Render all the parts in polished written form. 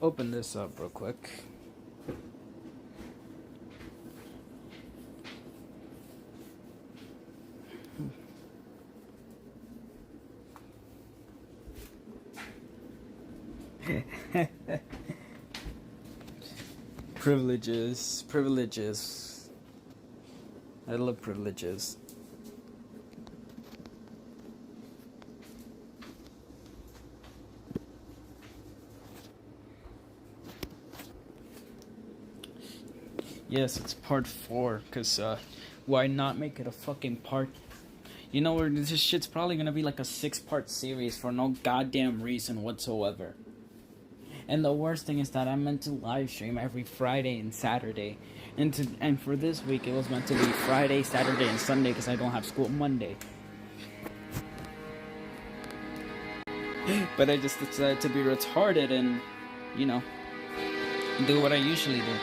open this up real quick. Privileges. I love privileges. Yes, it's part 4, because, why not make it a fucking part? You know, where this shit's probably gonna be like a 6-part series for no goddamn reason whatsoever. And the worst thing is that I'm meant to live stream every Friday and Saturday. And for this week, it was meant to be Friday, Saturday, and Sunday, because I don't have school Monday. But I just decided to be retarded and, you know, do what I usually do.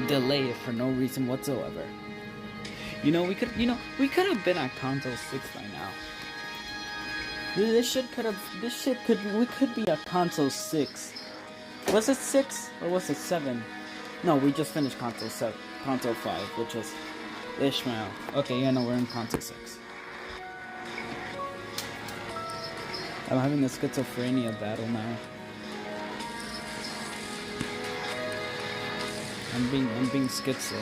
Delay it for no reason whatsoever. We could have been at Canto 6 by now. We could be at Canto 6. Was it 6 or was it 7? No, we just finished Canto 5, which is Ishmael. Okay, yeah, no, we're in Canto 6. I'm having a schizophrenia battle now. I'm being schizo.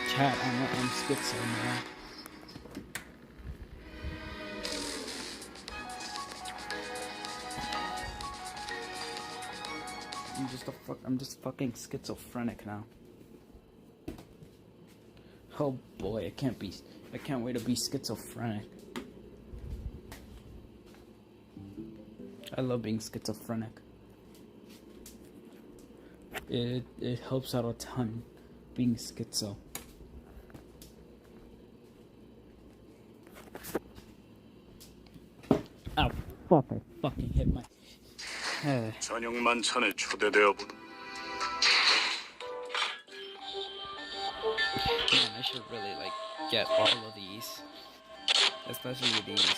Chat, I'm schizo now. I'm just fucking schizophrenic now. Oh boy, I can't wait to be schizophrenic. I love being schizophrenic. It helps out a ton being schizo. Ow, fuck, I fucking hit my 저녁 만찬에 초대되어 본. Man, I should really get all of these, especially these,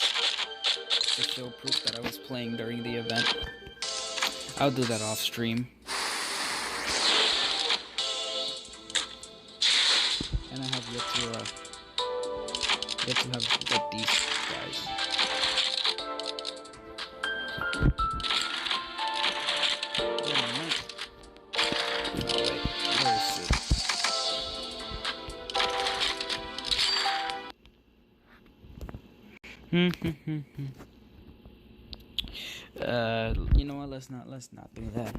to show proof that I was playing during the event. I'll do that off stream. And I have yet to have these guys. You know what? Let's not do that.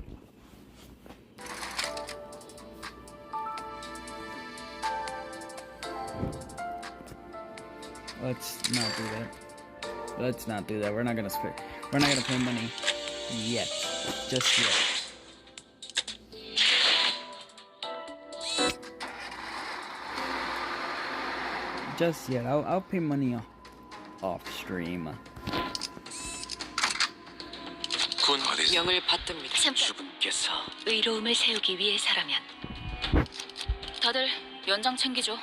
Let's not do that. We're not gonna pay money yet. Just yet. Just yet. I'll pay money off stream. 명을 받듭니다. 주분께서 의로움을 세우기 위해서라면 다들 연장 챙기죠.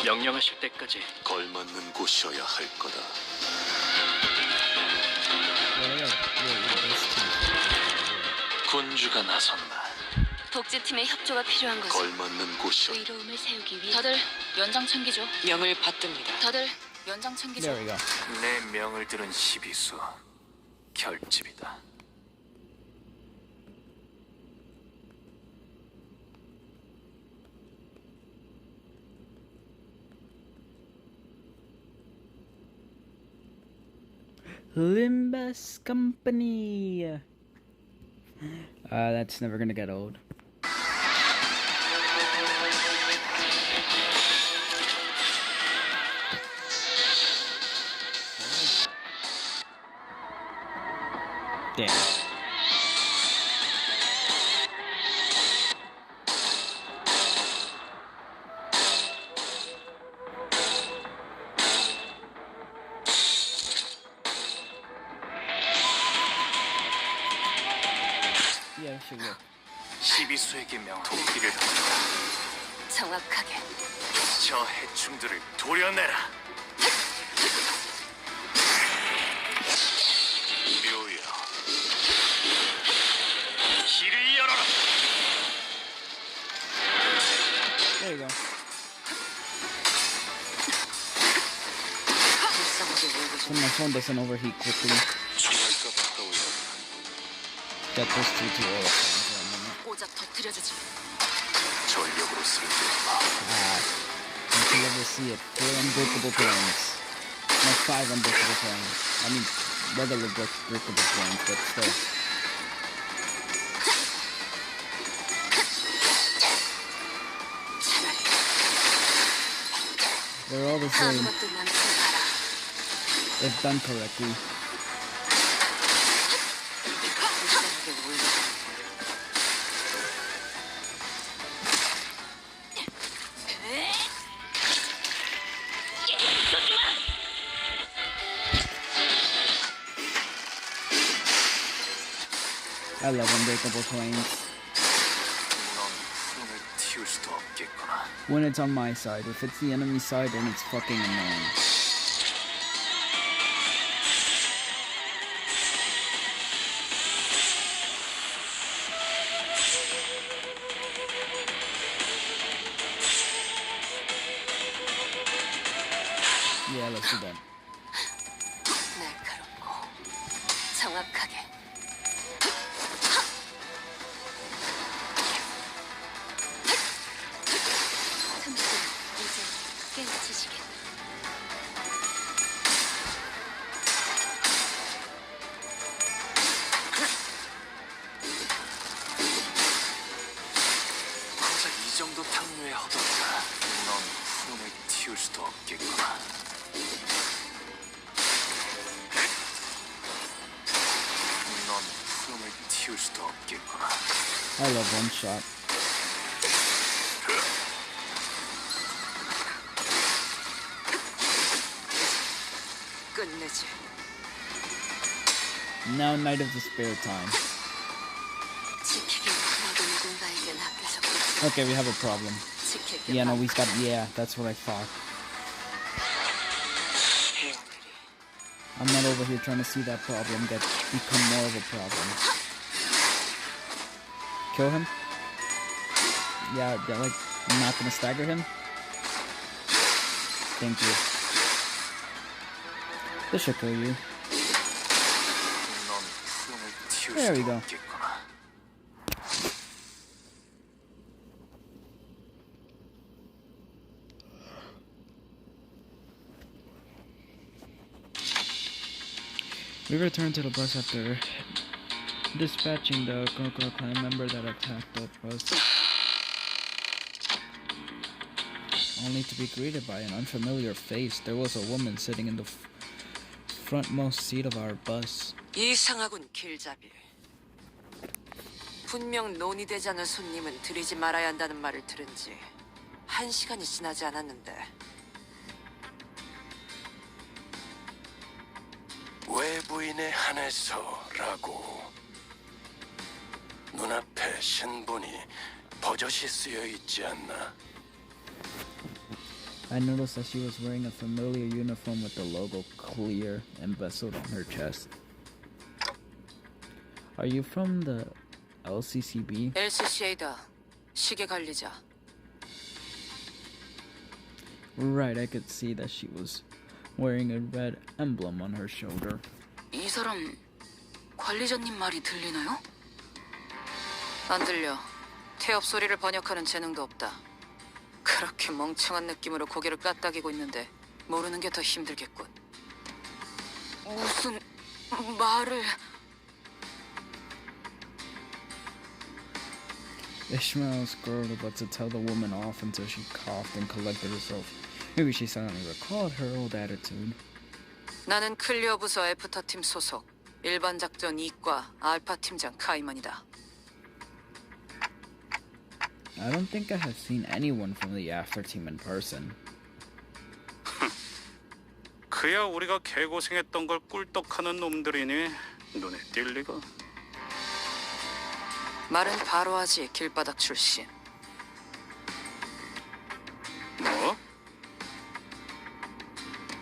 명령하실 때까지 걸맞는 곳이어야 할 거다. 군주가 나선다. 독재팀의 협조가 필요한 거죠. 걸맞는 곳이어야. 의로움을 세우기 위해 다들 연장 챙기죠. 명을 받듭니다. 다들 연장 챙기죠. There we go. 내 명을 들은 시비수 결집이다. Limbus Company. That's never gonna get old. Damn. should work. 시비수에게 명 도끼를 던져라. 정확하게. 저 해충들을 도려내라. 묘야. 길을 열어라. There you go. 불쌍하게 울고 So 좀. my phone doesn't overheat quickly. 총알과 가까워요. Get those two to oil for a moment. 오작 터뜨려주지. 전력으로 쓸게요. Until you ever see it. 4 unbreakable planes. No, 5 unbreakable planes. I mean, regular breakable planes, but still. 차라리 They're all the same 아무것도 남지 마라. if done correctly. 불쌍하게 울고 좀. I love unbreakable planes. 넌 푸름을 틔울 수도 없겠구나. When it's on my side. If it's the enemy side, then it's fucking annoying. Yeah, let's do that. 날카롭고 정확하게. 틈새는 이제 깨우치시겠네. 고작 이 정도 탕류에 허덕이라. 넌 푸름을 틔울 수도 없겠구나. 넌 푸름을 틔울 수도 없겠구나. I love one shot. 끝내지. Now, Night of Despair time. 지키긴 나도 누군가에겐 아껴졌고 Okay, we have a problem. 지킬 게 Yeah, no, 많다. we've got. Yeah, that's what I thought. 해오리리. I'm not over here trying to see that problem become more of a problem. Kill him? Yeah, like, I'm not gonna stagger him? Thank you. This should kill you. 넌 푸름을 틔울 There we 수도 go. 없겠구나. We returned to the bus after dispatching the Crocodile Clan member that attacked the bus. Only to be greeted by an unfamiliar face. There was a woman sitting in the frontmost seat of our bus. 이상하군 길잡이. 분명 논의되지 않은 손님은 들이지 말아야 한다는 말을 들은 지 1시간이 지나지 않았는데 외부인에 한해서라고. 눈앞에 신분이 버젓이 쓰여 있지 않나? I noticed that she was wearing a familiar uniform with the logo clear embezzled on her chest. Are you from the LCCB? LCCA다. 시계 관리자. Right, I could see that she was wearing a red emblem on her shoulder. 이 사람 관리자님 말이 들리나요? 안 들려. 태엽 소리를 번역하는 재능도 없다. 그렇게 멍청한 느낌으로 고개를 까딱이고 있는데 모르는 게 더 힘들겠군. 무슨 말을... Ishmael squirreled about to tell the woman off until she coughed and collected herself. Maybe she suddenly recalled her old attitude. 나는 클리어 부서 애프터팀 소속 일반 작전 2과 알파 팀장 카이먼이다. I don't think I have seen anyone from the After team in person. 그야 우리가 개고생했던 걸 꿀떡하는 놈들이니 눈에 띌 리가. 말은 바로 하지, 길바닥 출신. 뭐?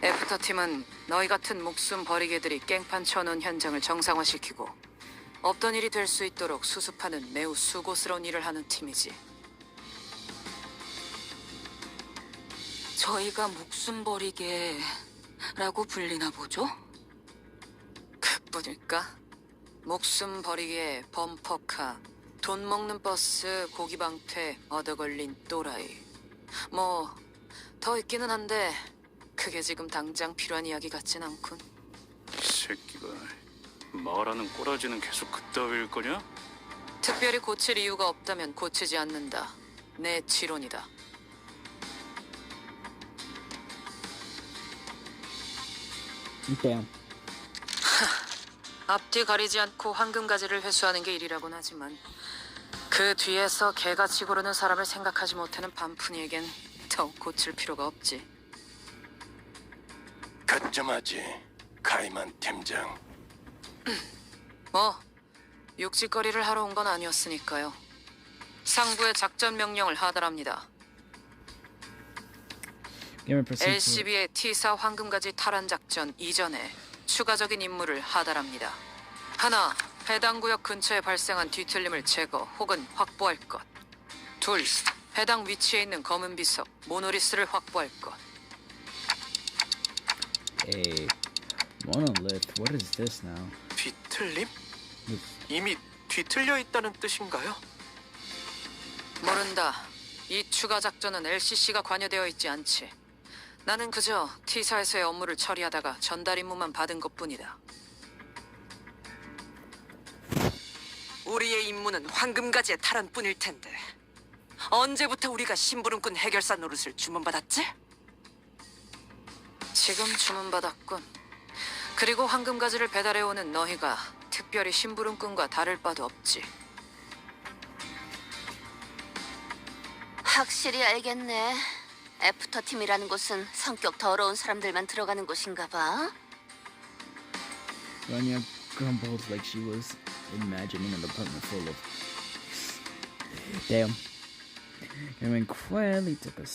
애프터팀은 너희 같은 목숨 버리개들이 깽판 쳐놓은 현장을 정상화시키고 없던 일이 될 수 있도록 수습하는 매우 수고스러운 일을 하는 팀이지. 저희가 목숨 버리개라고 불리나 보죠? 그뿐일까? 목숨 버리개, 범퍼카, 돈 먹는 버스, 고기방패, 얻어걸린 또라이. 뭐 더 있기는 한데 그게 지금 당장 필요한 이야기 같진 않군. 이 새끼가 말하는 꼬라지는 계속 그따위일 거냐? 특별히 고칠 이유가 없다면 고치지 않는다. 내 지론이다. Damn. 앞뒤 가리지 않고 황금가지를 회수하는 게 일이라곤 하지만 그 뒤에서 개같이 고르는 사람을 생각하지 못하는 반푼이에겐 더욱 고칠 필요가 없지. 가점하지, 가이만 팀장. 뭐 육지거리를 하러 온 건 아니었으니까요. 상부의 작전 명령을 하달합니다. Give me proceed to LCB의 T사 황금가지 탈환 작전 이전에 추가적인 임무를 하달합니다. 하나, 해당 구역 근처에 발생한 뒤틀림을 제거 혹은 확보할 것. 둘, 해당 위치에 있는 검은 비석 모노리스를 확보할 것. a monolith. What is this now? 뒤틀림? 이미 뒤틀려 있다는 뜻인가요? 모른다. 이 추가 작전은 LCC가 관여되어 있지 않지. 나는 그저 T사에서의 업무를 처리하다가 전달 임무만 받은 것뿐이다. 우리의 임무는 황금가지의 탈환뿐일 텐데 언제부터 우리가 심부름꾼 해결사 노릇을 주문받았지? 지금 주문받았군. 그리고 황금가지를 배달해오는 너희가 특별히 심부름꾼과 다를 바도 없지. 확실히 알겠네. 애프터팀이라는 곳은 성격 더러운 사람들만 들어가는 곳인가 봐. Rania grumbled like she was imagining an apartment full of. Damn. Cameron quietly took a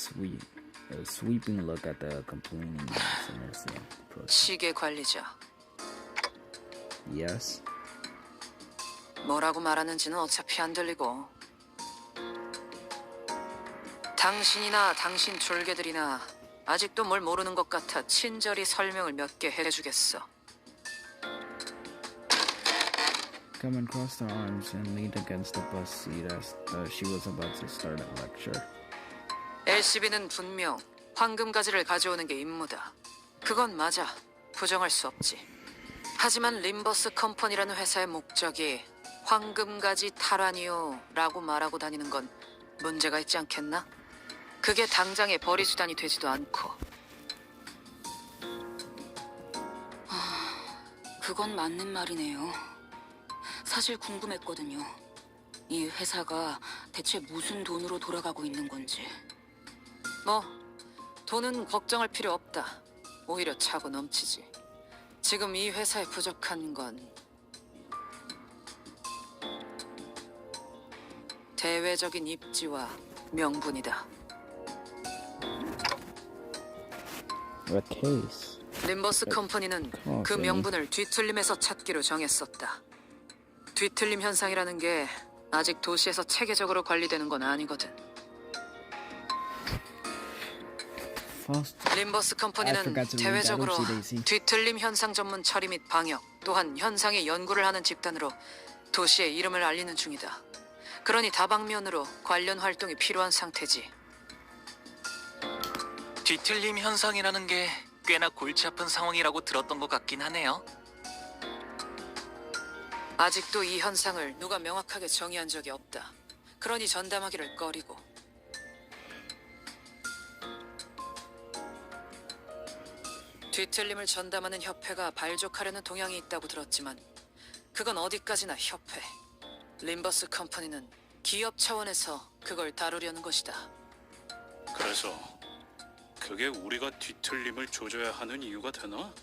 sweeping look at the complaining sinners. 시계 관리자. Yes. 뭐라고 말하는지는 어차피 안 들리고. 당신이나 당신 졸개들이나 아직도 뭘 모르는 것 같아 친절히 설명을 몇 개 해주겠어. Cameron crossed her arms and leaned against the bus seat as she was about to start a lecture. LCB는 분명 황금가지를 가져오는 게 임무다. 그건 맞아. 부정할 수 없지. 하지만 림버스 컴퍼니라는 회사의 목적이 황금가지 탈환이요 라고 말하고 다니는 건 문제가 있지 않겠나? 그게 당장의 벌이 수단이 되지도 않고. 그건 맞는 말이네요. 사실 궁금했거든요. 이 회사가 대체 무슨 돈으로 돌아가고 있는 건지. 뭐 돈은 걱정할 필요 없다. 오히려 차고 넘치지. 지금 이 회사에 부족한 건 대외적인 입지와 명분이다. A case. 림버스 컴퍼니는 그 명분을 뒤틀림에서 찾기로 정했었다. 뒤틀림 현상이라는 게 아직 도시에서 체계적으로 관리되는 건 아니거든. 림버스 컴퍼니는 대외적으로 뒤틀림 현상 전문 처리 및 방역, 또한 현상의 연구를 하는 집단으로 도시의 이름을 알리는 중이다. 그러니 다방면으로 관련 활동이 필요한 상태지. 뒤틀림 현상이라는 게 꽤나 골치 아픈 상황이라고 들었던 것 같긴 하네요. 아직도 이 현상을 누가 명확하게 정의한 적이 없다. 그러니 전담하기를 꺼리고. 뒤틀림을 전담하는 협회가 발족하려는 동향이 있다고 들었지만 그건 어디까지나 협회. 림버스 컴퍼니는 기업 차원에서 그걸 다루려는 것이다. 그래서 그게 우리가 뒤틀림을 조져야 하는 이유가 되나?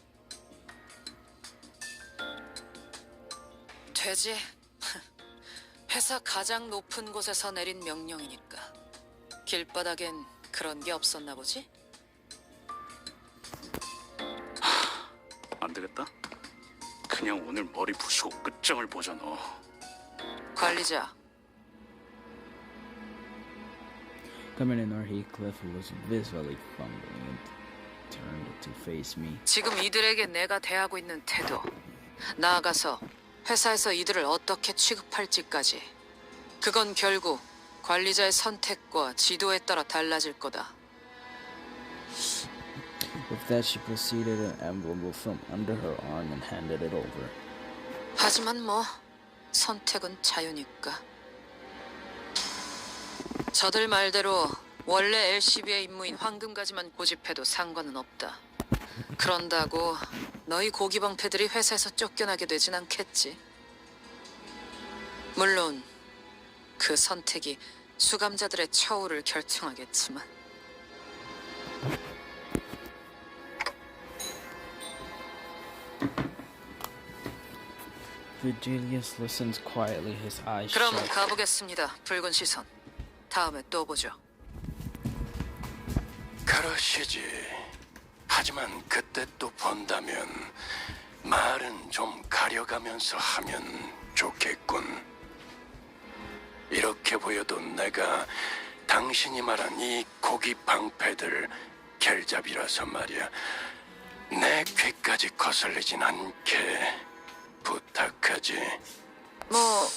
되지. 회사 가장 높은 곳에서 내린 명령이니까. 길바닥엔 그런 게 없었나 보지? 안 되겠다. 그냥 오늘 머리 부시고 끝장을 보자 너. 관리자, Coming in, our Heathcliff was visibly fumbling and turned to face me. 지금 이들에게 내가 대하고 있는 태도, 나아가서 회사에서 이들을 어떻게 취급할지까지. 그건 결국 관리자의 선택과 지도에 따라 달라질 거다. With that, she proceeded an envelope from under her arm and handed it over. 하지만 뭐 선택은 자유니까. 저들 말대로 원래 LCB의 임무인 황금가지만 고집해도 상관은 없다. 그런다고 너희 고기방패들이 회사에서 쫓겨나게 되진 않겠지. 물론 그 선택이 수감자들의 처우를 결정하겠지만. Virgilius listens quietly, his eyes 그럼 shut. 가보겠습니다. 붉은 시선. 다음에 또 보죠. 그러시지. 하지만 그때 또 본다면 말은 좀 가려가면서 하면 좋겠군. 이렇게 보여도 내가 당신이 말한 이 고기 방패들 겔잡이라서 말이야. 내 귀까지 거슬리진 않게 부탁하지. 뭐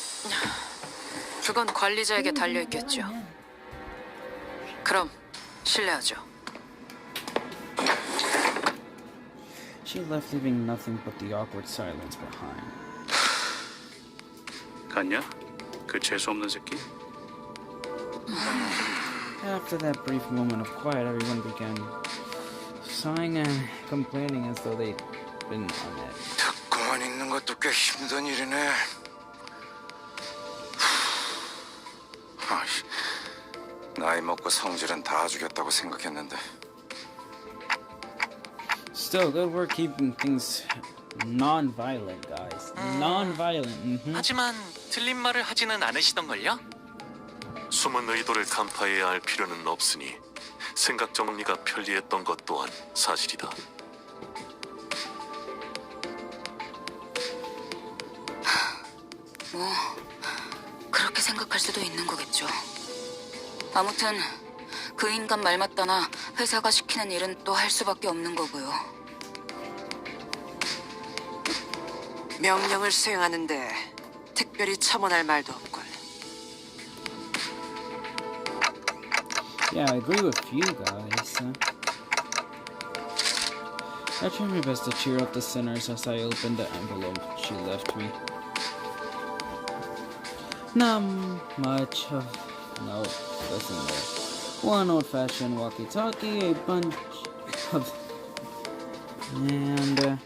그건 관리자에게 달려있겠죠. 그럼 실례하죠. She left, leaving nothing but the awkward silence behind. 갔냐? 그 재수없는 새끼? After that brief moment of quiet, everyone began sighing and complaining as though they'd been on it. 듣고만 있는 것도 꽤 힘든 일이네. 아이씨, 나이 먹고 성질은 다 죽였다고 생각했는데. Still, good work keeping things non-violent, guys. Non-violent. 하지만 틀린 말을 하지는 않으시던걸요? 숨은 의도를 간파해야 할 필요는 없으니 생각 정리가 편리했던 것 또한 사실이다. 뭐 그렇게 생각할 수도 있는 거겠죠. 아무튼 그 인간 말 맞다나 회사가 시키는 일은 또 할 수밖에 없는 거고요. 명령을 수행하는데 특별히 첨언할 말도 없걸. Yeah, I agree with you guys. I tried my best to cheer up the sinners as I opened the envelope she left me. Not much of no, listen there. One old-fashioned walkie-talkie, a bunch of and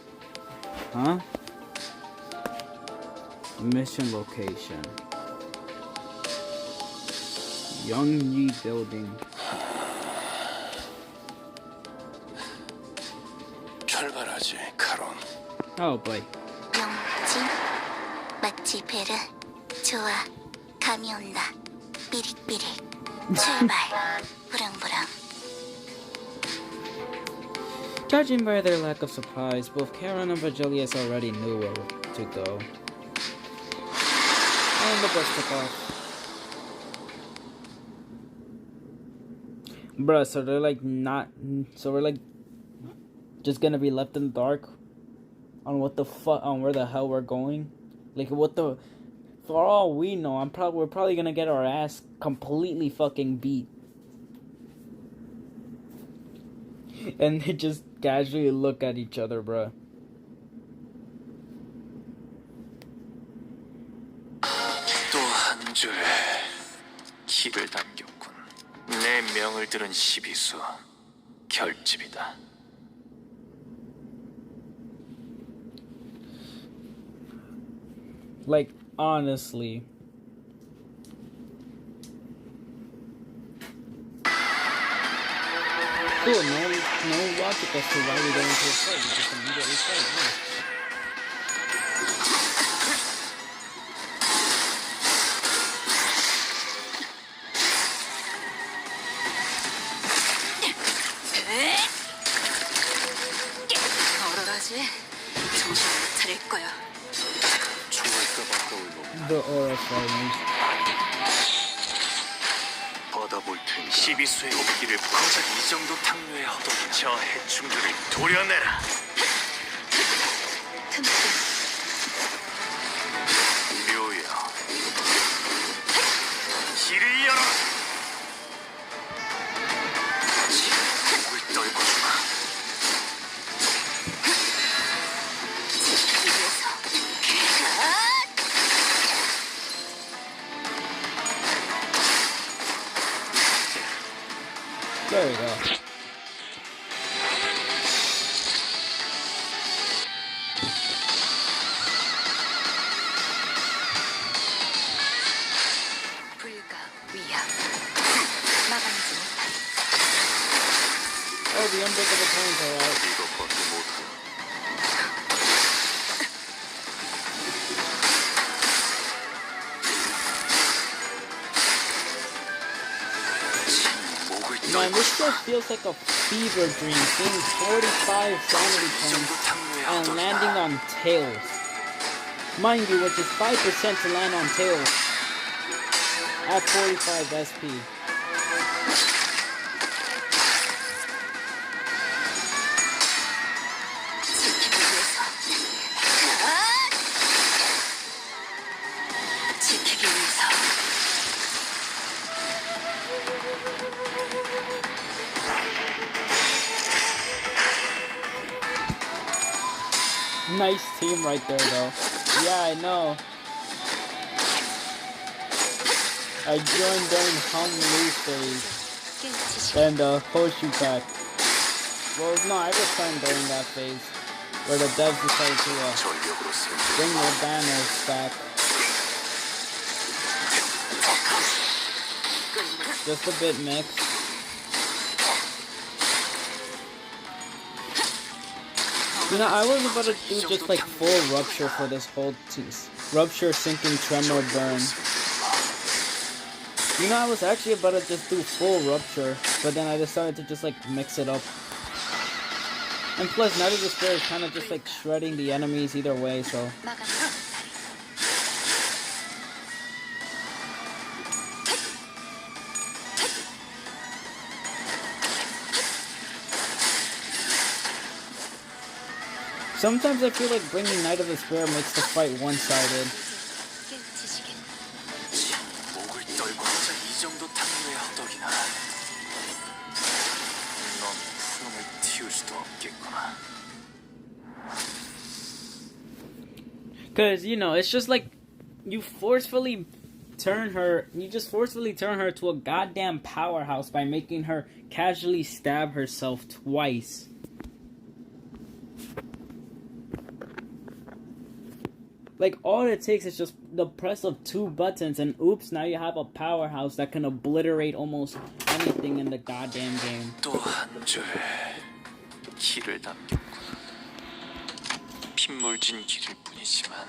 mission location. Youngji building. 출발하지, 카론. Oh boy. 영지? 마치 베르? 좋아, 감이 온다. 삐릭삐릭. 출발. 부릉부릉. Judging by their lack of supplies, both Karen and Virgilius already knew where to go. And the bus took off. Bruh, so they're like not. So we're like just gonna be left in the dark on what the fuck, on where the hell we're going. Like, what the. For all we know, we're probably gonna get our ass completely fucking beat. And they just casually look at each other, bruh. 또 한 줄 기를 담겼군. 내 명을 들은 시비수 결집이다. Like, honestly. Cool, no logic as to why we go into a fight. We just immediately fight, huh? 정신 못 차릴 거야. 총알값 아까울 놈. The aura fragments. 받아볼 테니 12수의 도끼를 고작 이 정도 탕류의 허덕이나. 저 해충들을 도려내라. 틈새. 묘야. 길을 열어라. 목을 떨고 주마. 지키기 위해서. There we go. 불가 위압. 막아내지 못한. Oh, the unbreakable points are out. 이것밖에 못하나. 목을 Man, 떨고 this just feels like a fever dream. Seeing 45 sanity 이 정도 points 탕류의 and 허덕이나. landing on tails. Mind you, which is 5% to land on tails at 45 SP. 지키기 위해서. 지키기 위해서. Nice team right there, though. Yeah, I know. I joined during Hung Lu phase 깨우치시. and the horseshoe pack. Well, no, I returned during that phase where the devs decided to 전력으로 생존. bring their banners back. Just a bit mixed. You know, I was about to do just like full rupture for this whole rupture, sinking, tremor, burn. You know, I was actually about to just do full rupture, but then I decided to just like mix it up. And plus, Night of Despair is kind of just like shredding the enemies either way, so. 막아내지 못한. Sometimes I feel like bringing Night of Despair makes the fight one-sided. 깨우치시길. 목을 떨고 고작 이 정도 탕류의 허덕이나. 넌 푸름을 틔울 수도 없겠구나. Cause, you know, it's just like you just forcefully turn her to a goddamn powerhouse by making her casually stab herself twice. Like, all it takes is just the press of 2 buttons and oops, now you have a powerhouse that can obliterate almost anything in the goddamn game. 또 한 줄 길을 남겼구나. 핏물진 길일 뿐이지만.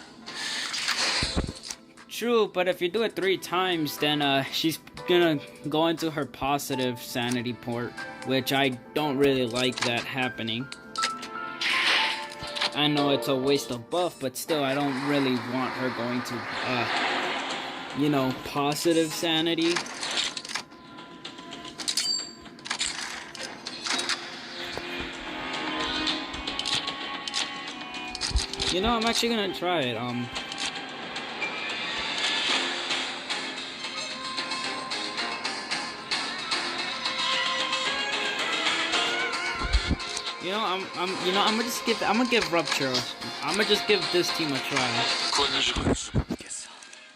True, but if you do it 3 times, then she's gonna go into her positive sanity port, which I don't really like that happening. I know it's a waste of buff, but still, I don't really want her going to, you know, positive sanity. You know, I'm actually gonna try it, You know, I'm gonna give Rupture. I'm gonna just give this team a try. 군주가 죽겠어.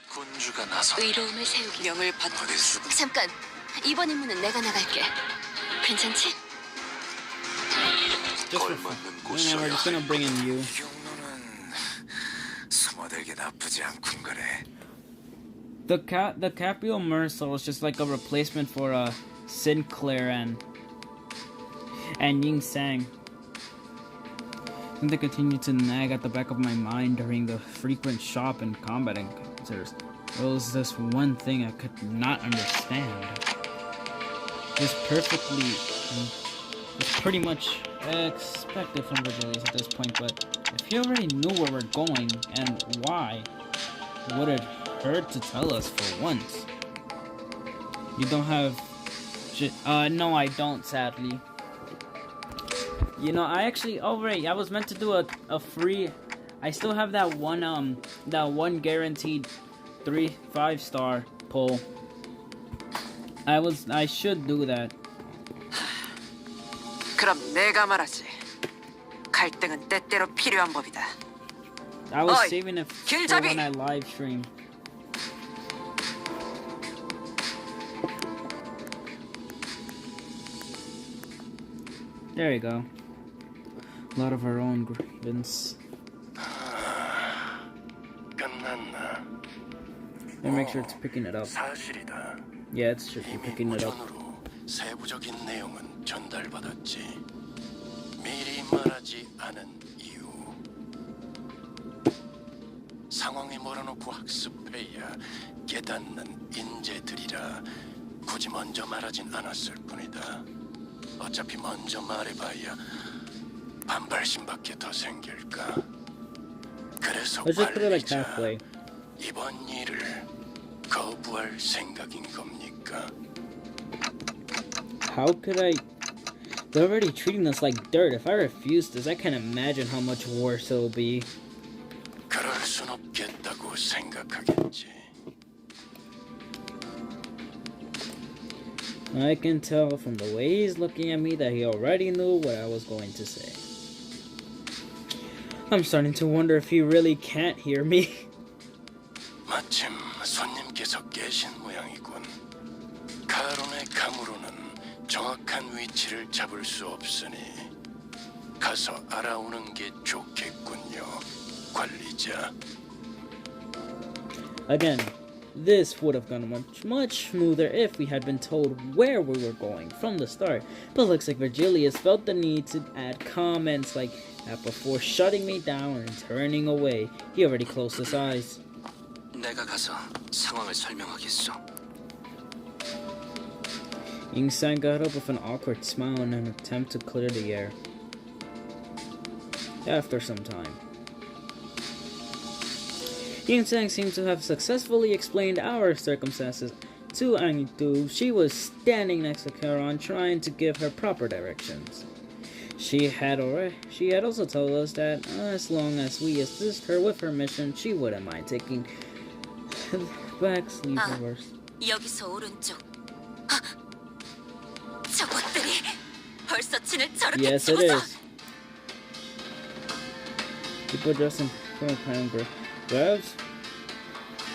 군주가 나서 의로움을 세우기. 명을 받. 어디 죽. 잠깐. 이번 임무는 내가 나갈게. 괜찮지? Just for fun. And we're just gonna bring in you. 이 경로는 숨어들기 나쁘지 않군 그래. The Caprio Mercil is just like a replacement for Sinclair and Ying Sang. And they continue to nag at the back of my mind during the frequent shop and combat encounters. There was this one thing I could not understand. It's pretty much expected from Virgilius at this point, but If you already knew where we're going and why, would it hurt to tell us for once? You don't have... no, I don't, sadly. You know, I actually... Oh, right, I was meant to do a free... I still have that one guaranteed 5-star pull. I should do that. 그럼 내가 말하지. 갈등은 때때로 필요한 법이다. I was Oi, saving it for 길잡이! when I live stream. There you go. A lot of our own grievance. 끝났나? Let me make sure it's picking it up. 사실이다. Yeah, it's should be 이미 picking it up. 무전으로 세부적인 내용은 전달받았지. 미리 말하지 않은 이유. 상황에 몰아놓고 학습해야 깨닫는 인재들이라 굳이 먼저 말하진 않았을 뿐이다. 어차피 먼저 말해봐야 반발심밖에 더 생길까. 그래서 Let's just put it like 관리자, halfway. 이번 일을 거부할 생각인 겁니까? How could I? They're already treating us like dirt. If I refuse this, I can't imagine how much worse it'll be. 그럴 순 없겠다고 생각하겠지. I can tell from the way he's looking at me that he already knew what I was going to say. I'm starting to wonder if he really can't hear me. 마침 손님께서 계신 모양이군. 카론의 감으로는 정확한 위치를 잡을 수 없으니 가서 알아오는 게 좋겠군요, 관리자. Again, this would have gone much smoother if we had been told where we were going from the start. But looks like Virgilius felt the need to add comments like that before shutting me down and turning away. He already closed his eyes. 내가 가서 상황을 설명하겠소. Ying-san got up with an awkward smile in an attempt to clear the air. After some time, Ying-san seemed to have successfully explained our circumstances to Angdu. She was standing next to Charon, trying to give her proper directions. She had also told us that as long as we assist her with her mission, she wouldn't mind taking back sleep reverse. 여기서 오른쪽. 아, 저것들이 벌써 진을 저렇게 Yes, it 쳐서. is. People dressed in crown gloves.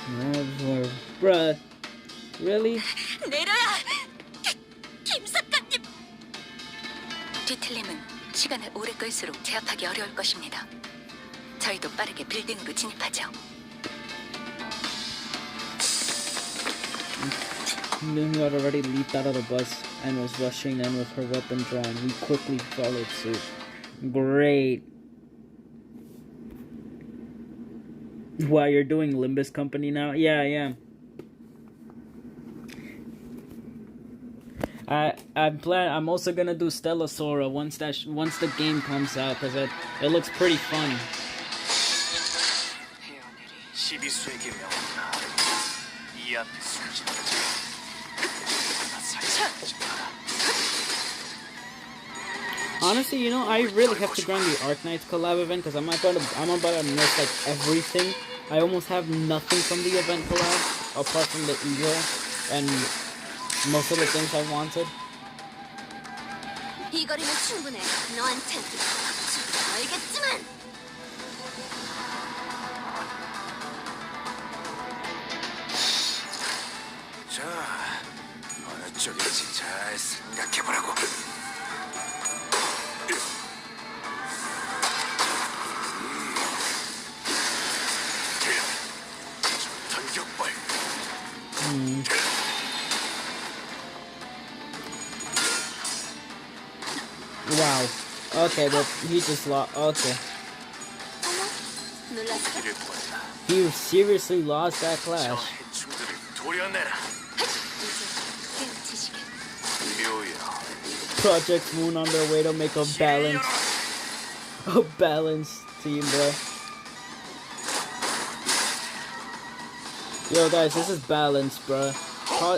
No, bruh. Really? 내려야. 김 작가님. 뒤틀림은 시간을 오래 끌수록 제압하기 어려울 것입니다. 저희도 빠르게 빌딩으로 진입하죠. Noon had already leaped out of the bus and was rushing in with her weapon drawn. We quickly followed suit. Great. Wow, you're doing Limbus Company now? Yeah, I am. I'm also gonna do Stellasora once the game comes out because it looks pretty fun. 시비수에게 명한다. 이 앞에 숨지 말자. Honestly, you know, I really have to grind the Arc Knights collab event because I'm about to miss like everything. I almost have nothing from the event collab apart from the eagle and most of the things I wanted. 이 거리는 충분해. 너한텐 알겠지만. 자, 어느 쪽인지 잘 생각해보라고. 전격발. Wow. Okay, but he just lost. Okay. He seriously lost that clash. Project Moon on their way to make a balanced team, bro. Yo, guys, this is balanced, bro.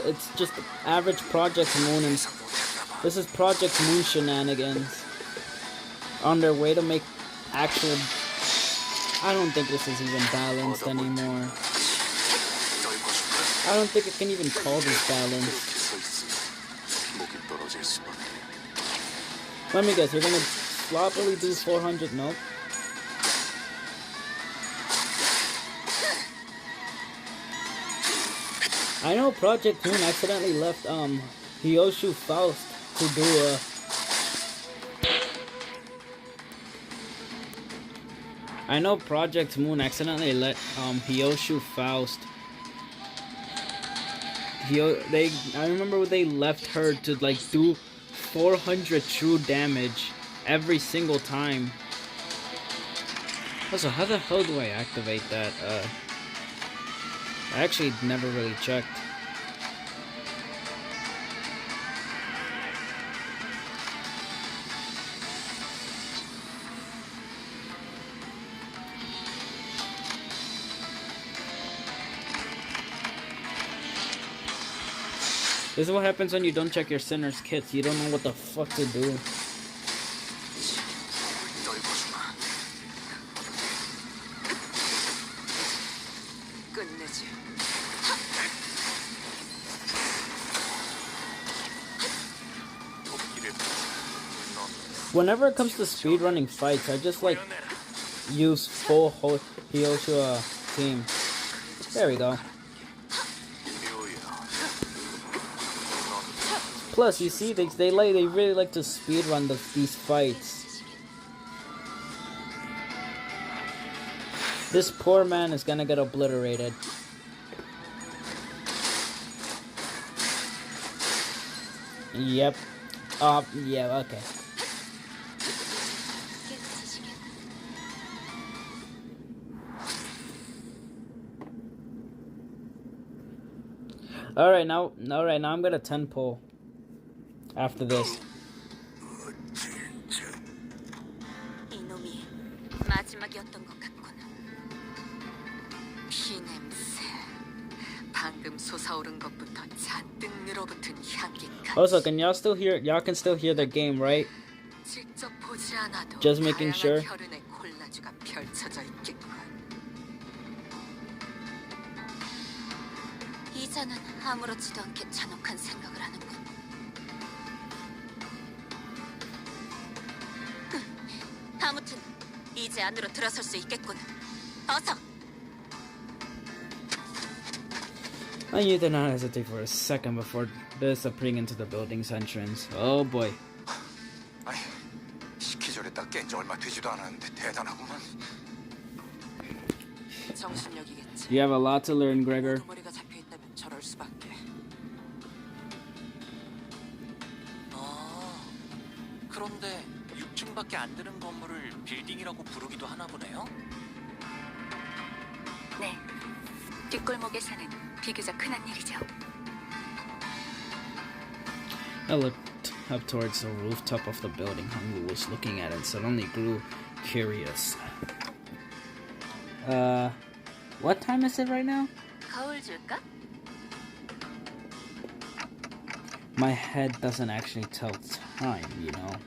It's just average Project Moon, and this is Project Moon shenanigans on their way to make actual. I don't think this is even balanced anymore. I don't think it can even call this balanced. Let me guess, you're gonna sloppily do 400 nope? I know Project Moon accidentally left Hyoshu Faust to do I know Project Moon accidentally let Hyoshu Faust. I remember they left her to like do 400 true damage every single time. Also, how the hell do I activate that? I actually never really checked. This is what happens when you don't check your sinner's kits. You don't know what the fuck to do. Whenever it comes to speedrunning fights, I just like use full Hyoshu team. There we go. Plus, you see, they really like to speedrun these fights. This poor man is gonna get obliterated. Yep. Yeah, okay. Alright, now I'm gonna 10 pull. After this. 이놈이 마지막이었던 것 같군. 피 냄새. 방금 솟아오른 것부터 잔뜩 늘어붙은 향기까지. Also, can y'all still hear? Y'all can still hear the game, right? 직접 보지 않아도 Just making sure. 혈흔의 콜라주가 펼쳐져 있겠군. 이자는 아무렇지도 않게 잔혹한 생각을 하는군. 아무튼 이제 안으로 들어설 수 있겠군. 어서. You did not hesitate for a second before disappearing into the building's entrance. Oh boy. 아이, 시키저래 딱 깬 지 얼마 되지도 않았는데 대단하구만. 정신력이겠지. You have a lot to learn, Gregor. 머리가 잡혀 있다면 저럴 수밖에. 그런데 6층밖에 안 되는 건물을 빌딩이라고 부르기도 하나 보네요. 네. 뒷골목에 사는 비교적 흔한 일이죠. I looked up towards the rooftop of the building Hangul was looking at and suddenly grew curious. What time is it right now? 거울 줄까? My head doesn't actually tell time, you know.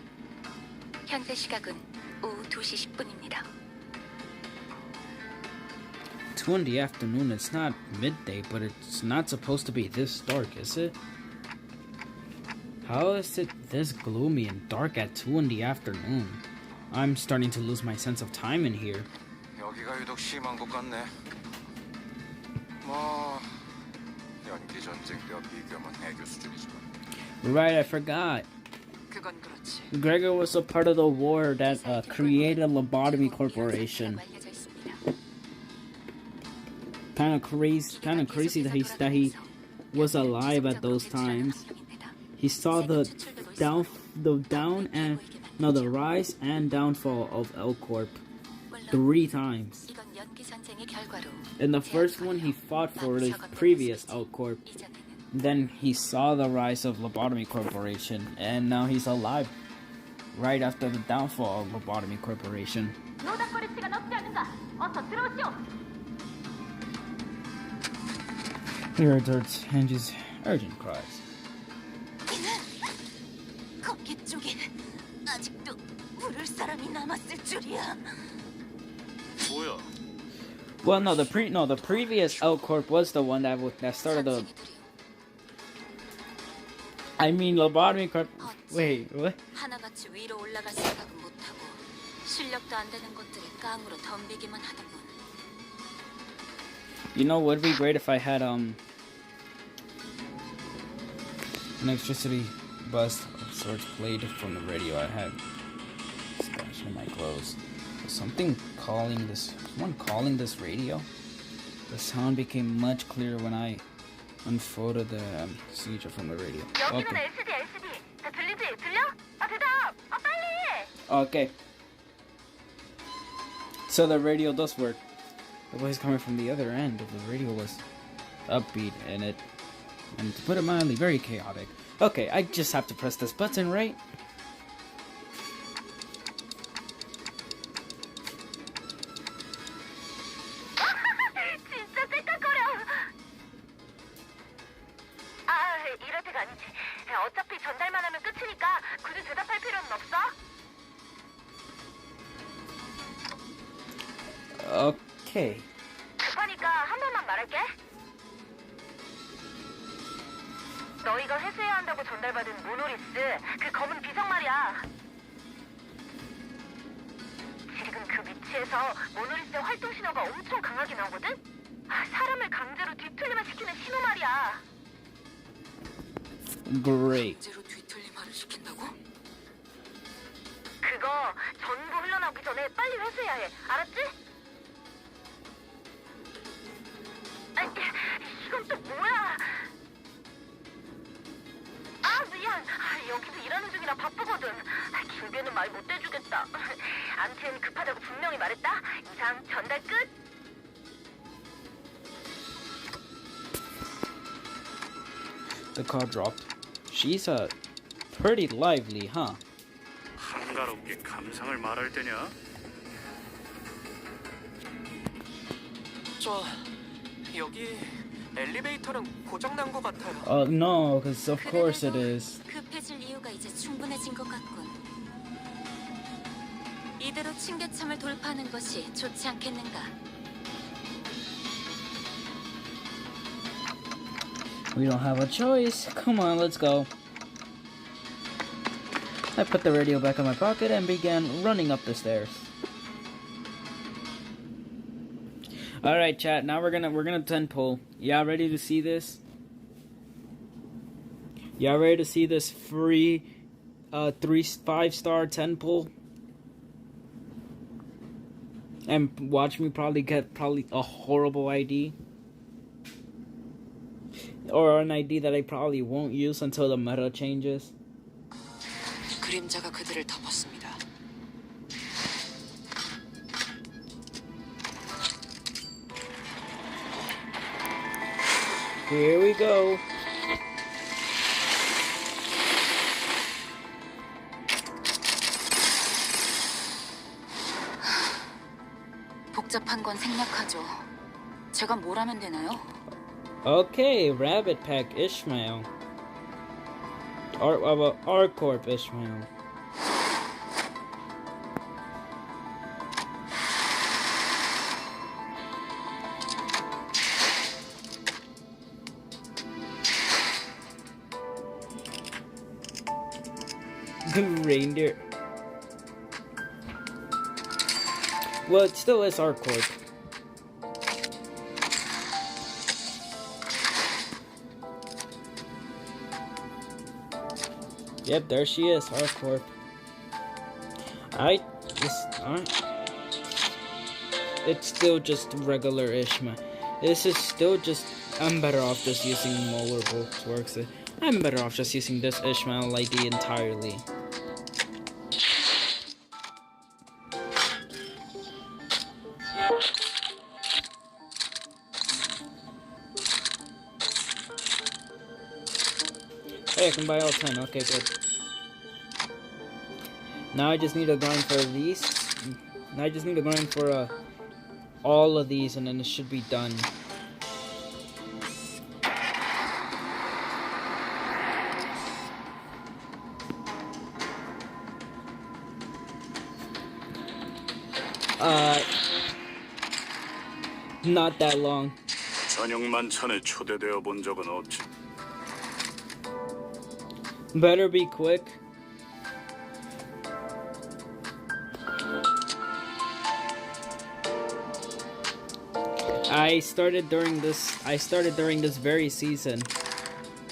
현재 시각은 오후 2시 10분입니다. 2 in the afternoon, it's not midday, but it's not supposed to be this dark, is it? How is it this gloomy and dark at 2 in the afternoon? I'm starting to lose my sense of time in here. 여기가 유독 심한 것 같네. 뭐 연기 전쟁 때와 비교하면 해교 수준이지만. Right, I forgot. 그건 그렇지. Gregor was a part of the war that created Lobotomy Corporation. Kind of crazy that he was alive at those times. He saw the rise and downfall of L Corp 3 times. In the first one, he fought for the previous L Corp. Then he saw the rise of Lobotomy Corporation, and now he's alive. right after the downfall of Lobotomy Corporation. He heard Angie urgent cries. 거기 쪽에 아직도 부를 사람이 남았을 줄이야. 뭐야? Well, no, the previous L Corp was the one that started the. I mean, Lobotomy Corp. Wait, what? 하나같이 위로 올라갈 생각은 못하고 실력도 안 되는 것들이 깡으로 덤비기만 하더군. You know, would be great if I had an electricity bus of sorts played from the radio I had stashed in my clothes. Someone calling this radio? The sound became much clearer when I unfolded the signature from the radio. Okay. Okay. So the radio does work. The voice coming from the other end of the radio was upbeat and to put it mildly, very chaotic. Okay, I just have to press this button, right? Okay. 급하니까 한 번만 말할게. 너희가 회수해야 한다고 전달받은 모노리스, 그 검은 비석 말이야. 지금 그 위치에서 모노리스의 활동 신호가 엄청 강하게 나오거든? 사람을 강제로 뒤틀리만 시키는 신호 말이야. Great. 강제로 뒤틀리마를 시킨다고? 그거 전부 흘러나오기 전에 빨리 회수해야 해. 알았지? 이건 또 뭐야? 미안. 여기서 일하는 중이라 바쁘거든. 길게는 말 못 해주겠다. 암튼 급하다고 분명히 말했다. 이상 전달 끝. The call dropped. She's pretty lively, huh? 한가롭게 감상을 말할 때냐? 저 여기 엘리베이터는 고장난 것 같아요. No, because of course it is. 급해질 이유가 이제 충분해진 것 같군. 이대로 층계참을 돌파하는 것이 좋지 않겠는가? We don't have a choice. Come on, let's go. I put the radio back in my pocket and began running up the stairs. All right, chat. Now we're gonna 10 pull. Y'all ready to see this? Y'all ready to see this free 5-star 10 pull? And watch me probably get a horrible ID. Or an ID that I probably won't use until the meta changes. 그림자가 그들을 덮었습니다. Here we go. 복잡한 건 생략하죠. 제가 뭘 하면 되나요? Okay, Rabbit Pack Ishmael. R-Corp Ishmael. The reindeer. Well, it still is R-Corp. Yep, there she is, R-Corp. It's still just regular Ishmael. This is still just, I'm better off just using Molar Works. I'm better off just using this Ishmael ID entirely. Hey, I can buy all 10. Okay, good. Now I just need to grind for these. Now I just need to grind for all of these, and then it should be done. Not that long. 저녁 만찬에 초대되어 본 적은 없지. Better be quick. I started during this very season.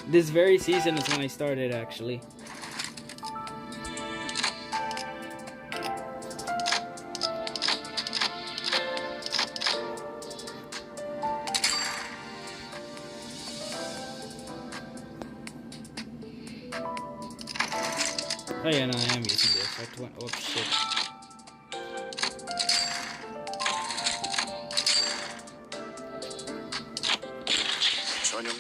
This very season is when I started, actually. Oh yeah, no, I am using this. Oh shit. 저녁.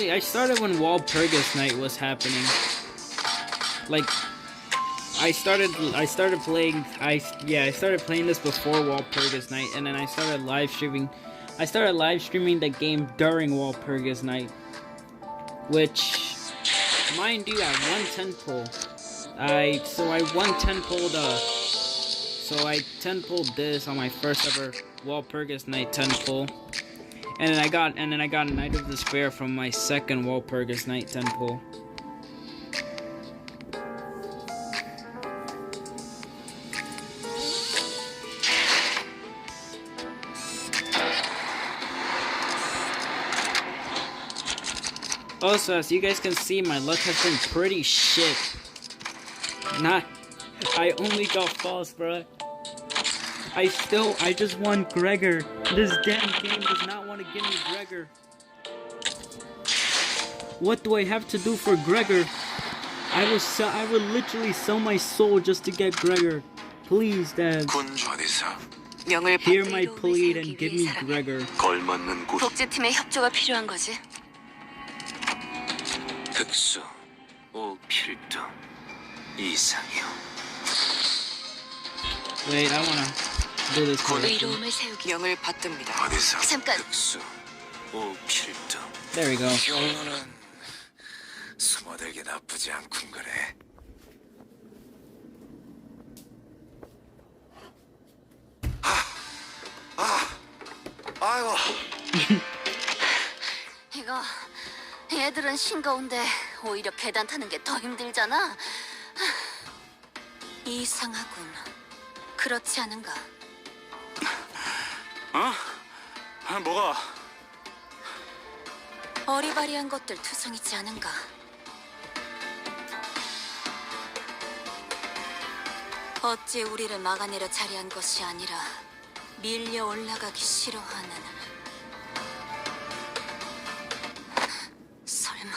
I started when Walpurgis Night was happening. Like, I started playing this before Walpurgis Night, and then I started live streaming the game during Walpurgis Night, which, mind you, I won 10 pull. I 10 pulled this on my first ever Walpurgis Night 10 pull. And then I got Night of Despair from my second Walpurgis Night 10 pull. Also, as you guys can see, my luck has been pretty shit. I only got false, bro. I just won Gregor. This damn game does not want to give me Gregor. What do I have to do for Gregor? I would literally sell my soul just to get Gregor. Please, Dad. Hear my plea and give me Gregor. 복제팀의 협조가 필요한 거지. 특수, 오필드, 이상형. Wait, I wanna do this correctly. 의로움을 세우기. 명을 받듭니다. 잠깐. 특수, 오필드. There we go. 경호는 숨어들기 나쁘지 않군 그래. 아이고. 이거 얘들은 싱거운데 오히려 계단 타는 게 더 힘들잖아. 이상하군. 그렇지 않은가? 어? 뭐가? 어리바리한 것들 투성이지 않은가? 어찌 우리를 막아내려 자리한 것이 아니라 밀려 올라가기 싫어하는. 설마.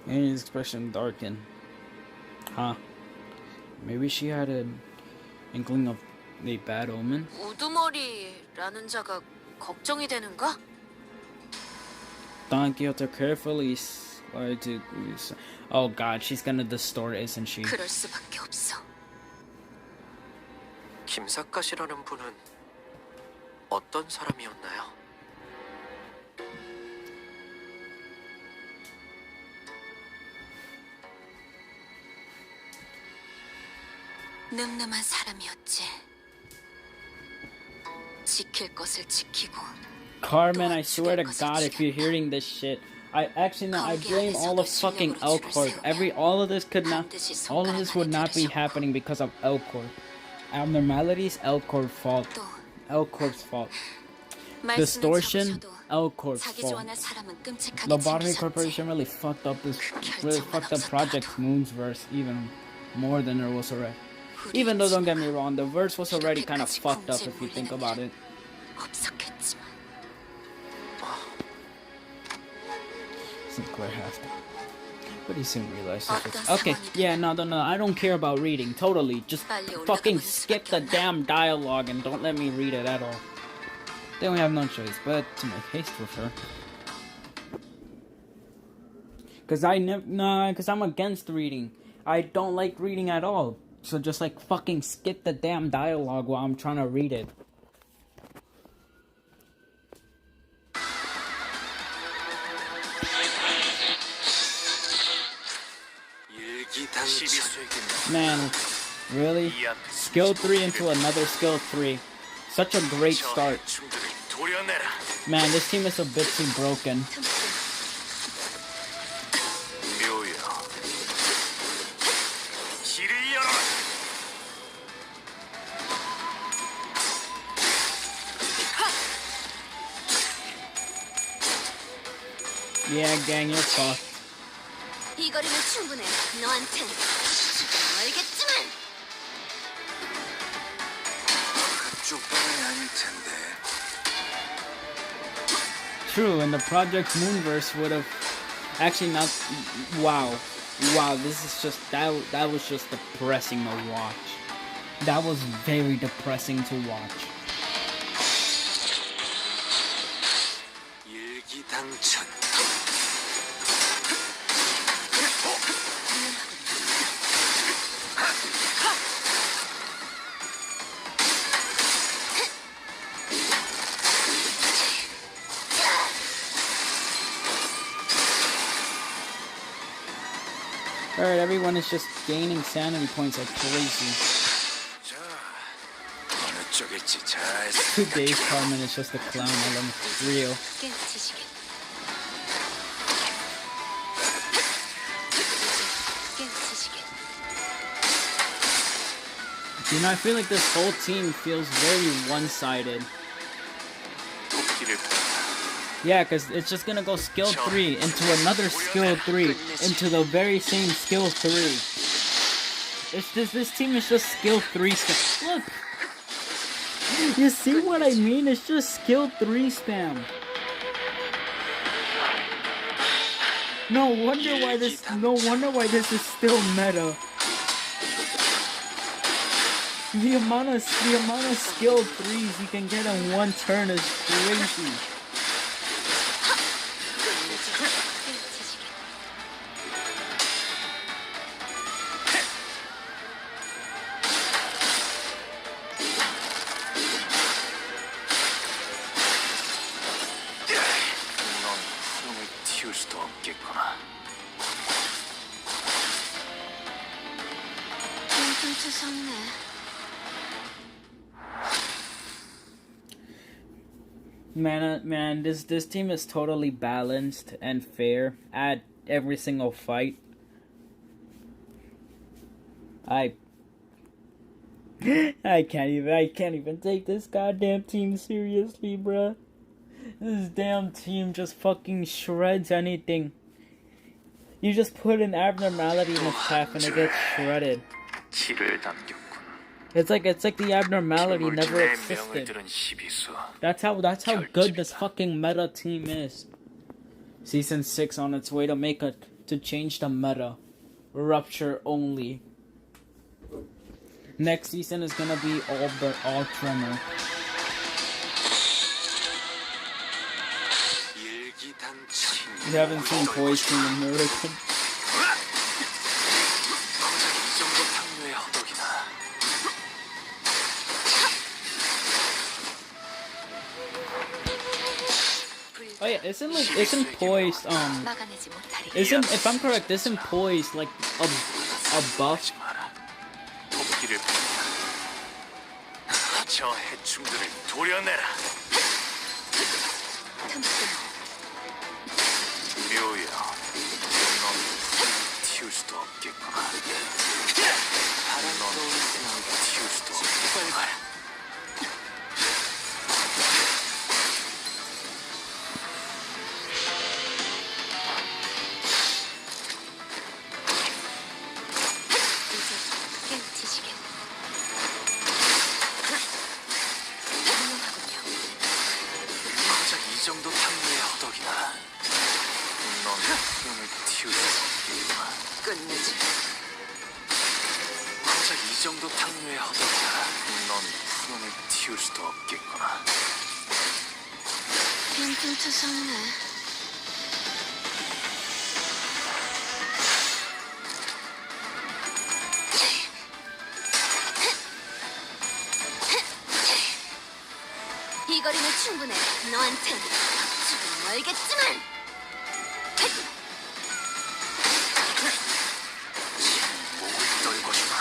Annie's expression darkened. Huh. Maybe she had an inkling of a bad omen? 우두머리라는 자가 걱정이 되는가? Don Quixote carefully started to... Oh god, she's gonna distort, isn't she? 그럴 수밖에 없어. 김사카시라는 분은 어떤 사람이었나요? 늠름한 사람이었지. 지킬 것을 지키고. Carmen, I swear to God, if you're hearing this shit, I blame all of fucking Elcorp. All of this would not be happening because of Elcorp. Abnormalities, Elcorp's fault. Elcorp's fault. Distortion, Elcorp's fault. Lobotomy Corporation really fucked up Project Moon's verse even more than it was already. Even though, don't get me wrong, the verse was already kind of fucked up if you think about it. Sinclair has to. But he soon realized it's just... Okay, yeah, no, I don't care about reading, totally. Just fucking skip the damn dialogue and don't let me read it at all. Then we have no choice but to make haste with her. Cause I'm against reading. I don't like reading at all. So just like fucking skip the damn dialogue while I'm trying to read it. Man, really? Skill 3 into another skill 3. Such a great start. Man, this team is a bit too broken. Yeah, gang, you're fucked. 이 거리면 충분해. 너한텐 알겠지만. 그쪽만이 아닐 텐데. True, and the Project Moonverse would have actually not. Wow, this is just that was just depressing to watch. That was very depressing to watch. 일기당천. Alright, everyone is just gaining sanity points like crazy. Today's Carmen is just a clown element. Real. You know, I feel like this whole team feels very one-sided. Yeah, because it's just gonna go skill 3 into another skill 3 into the very same skill 3. It's just, this team is just skill 3 spam. Look! You see what I mean? It's just skill 3 spam. No wonder why this is still meta. The amount of skill 3s you can get in one turn is crazy. Man, this team is totally balanced and fair at every single fight. I can't even take this goddamn team seriously, bruh. This damn team just fucking shreds anything. You just put an abnormality in its path and it gets shredded. It's like the abnormality never existed. That's how good this fucking meta team is. Season 6 on its way to change the meta. Rupture only. Next season is gonna be all Tremor. You haven't seen Poison Team American. Oh yeah, isn't Poised if I'm correct, isn't Poised like a buff? 저 해충들을 도려내라. 묘야, 넌 튀울 수도 없겠구나. 넌 튀울 수도 없겠구나. 이 정도 탐구의 허덕이나 넌 푸름을 틔울 수 없겠구나. 끝내지. 고작 이 정도 탕류의 허덕이라 넌 푸름을 틔울 수도 없겠구나. 빈틈투성이네. 이 거리는 충분해. 너한텐 조금 멀겠지만. 목을 떨궈주마.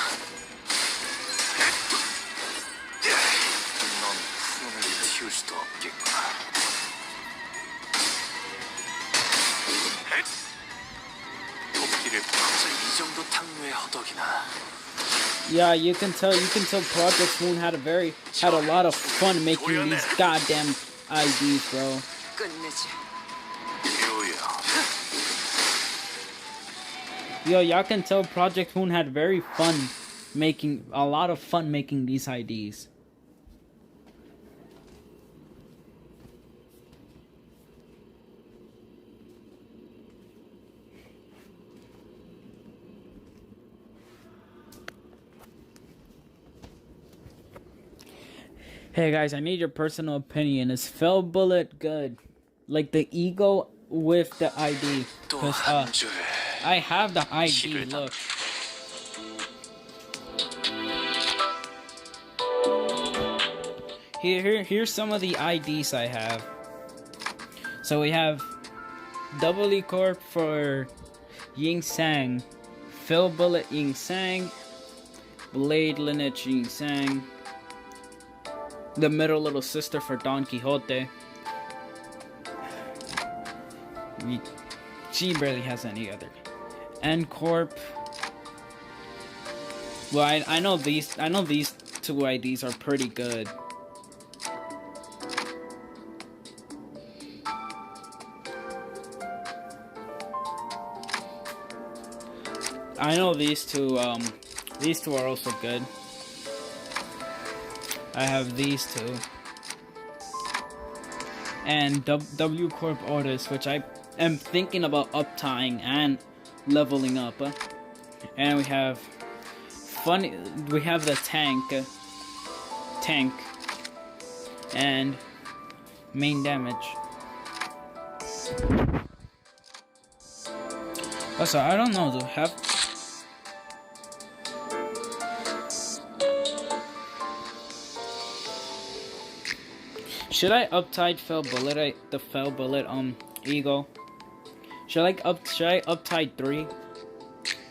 넌 푸름을 틔울 수도 없겠구나. 토끼를 고작 이 정도 탕류의 허덕이나. Yeah, you can tell Project Moon had a lot of fun making these goddamn IDs, bro. 끝내지. Yo, y'all can tell Project Moon had a lot of fun making these IDs. Hey guys, I need your personal opinion. Is Fell Bullet good? Like the ego with the ID? Because I have the ID, look. Here's some of the IDs I have. So we have Double E Corp for Ying Sang, Fell Bullet Ying Sang, Blade Lineage Ying Sang, the middle little sister for Don Quixote. She barely has any other. N Corp. Well, I know these two IDs are pretty good. I know these two are also good. I have these two. And W Corp Otis, which I am thinking about uptying and leveling up. And we have the tank and main damage. Also, I don't know, do have should I uptide the Fell Bullet Eagle? Should I uptide 3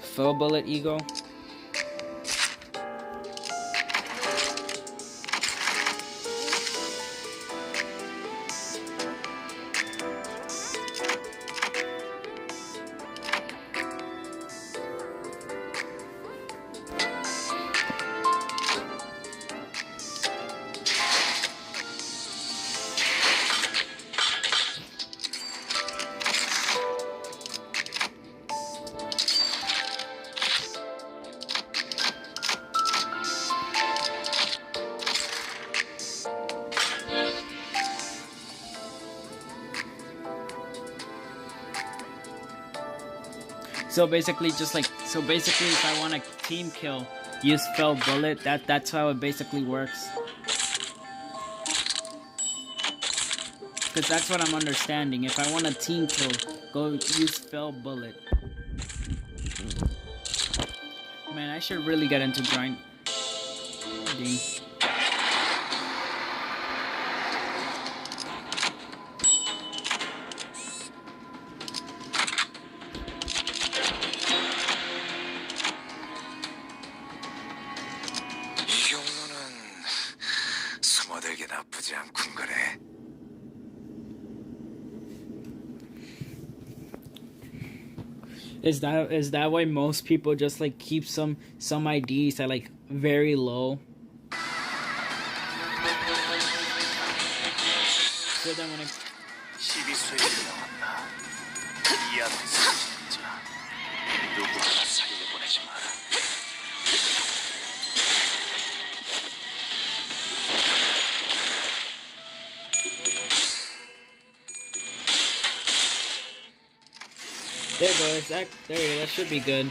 Fell Bullet Eagle? So basically, if I want a team kill, use Fell Bullet. That's how it basically works. Because that's what I'm understanding. If I want a team kill, go use Fell Bullet. Man, I should really get into grinding. 나쁘지 않군 그래. Is that why most people just like keep some IDs at like very low? So then when There you go. There you go. That should be good.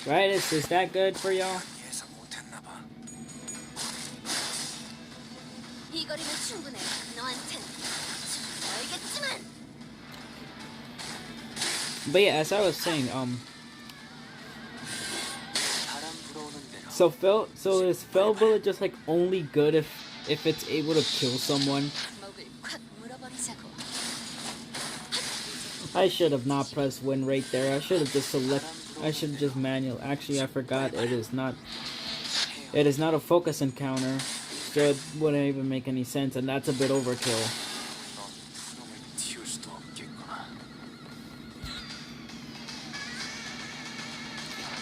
Right? Is that good for y'all? 예상 못했나 봐. 이 거리면 충분해. 너한텐 알겠지만. But yeah, as I was saying, 바람 불어오는 대로 so is Fell Bullet just like only good if it's able to kill someone? 목을 콱 물어버리자고. I should have not pressed win right there. I should have just manual. Actually, I forgot it is not a focus encounter. So it wouldn't even make any sense, and that's a bit overkill. 넌 푸놈을 틔울 수도 없겠구나.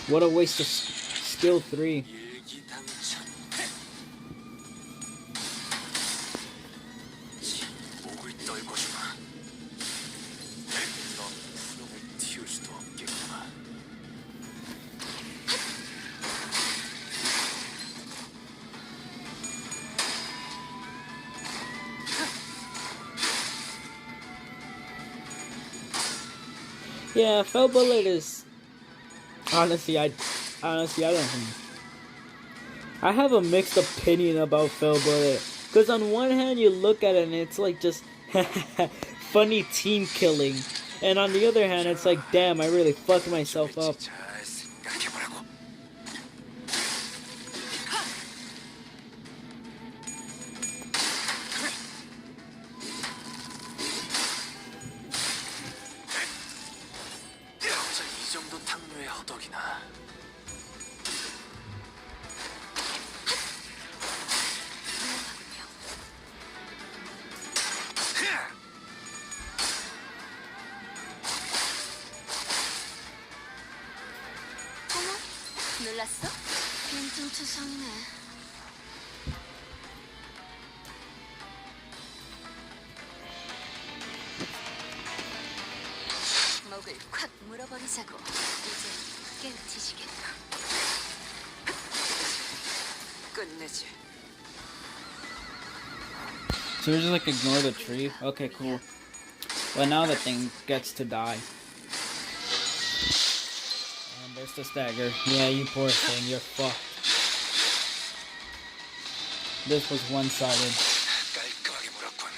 What a waste of skill 3. 일기당천. 목을 떨고 주마. 넌 푸놈을 틔울 수도 없겠구나. Yeah, Fell Bullet is honestly I don't. I have a mixed opinion about Fell Bullet, because on one hand you look at it and it's like just funny team killing, and on the other hand it's like, damn, I really fucked myself up. 잘 생각해보라고. 어째 이 정도 탕류에 허덕이나. 어머? 놀랐어? 빈tum투성이네. 목을 콱 물어버리자고. 이제 깨우치시겠다. 끝내지. So we just like ignore the tree? Okay, cool. Well, now the thing gets to die. And there's the stagger. Yeah, you poor thing, you're fucked. This was one-sided. 깔끔하게 물었군.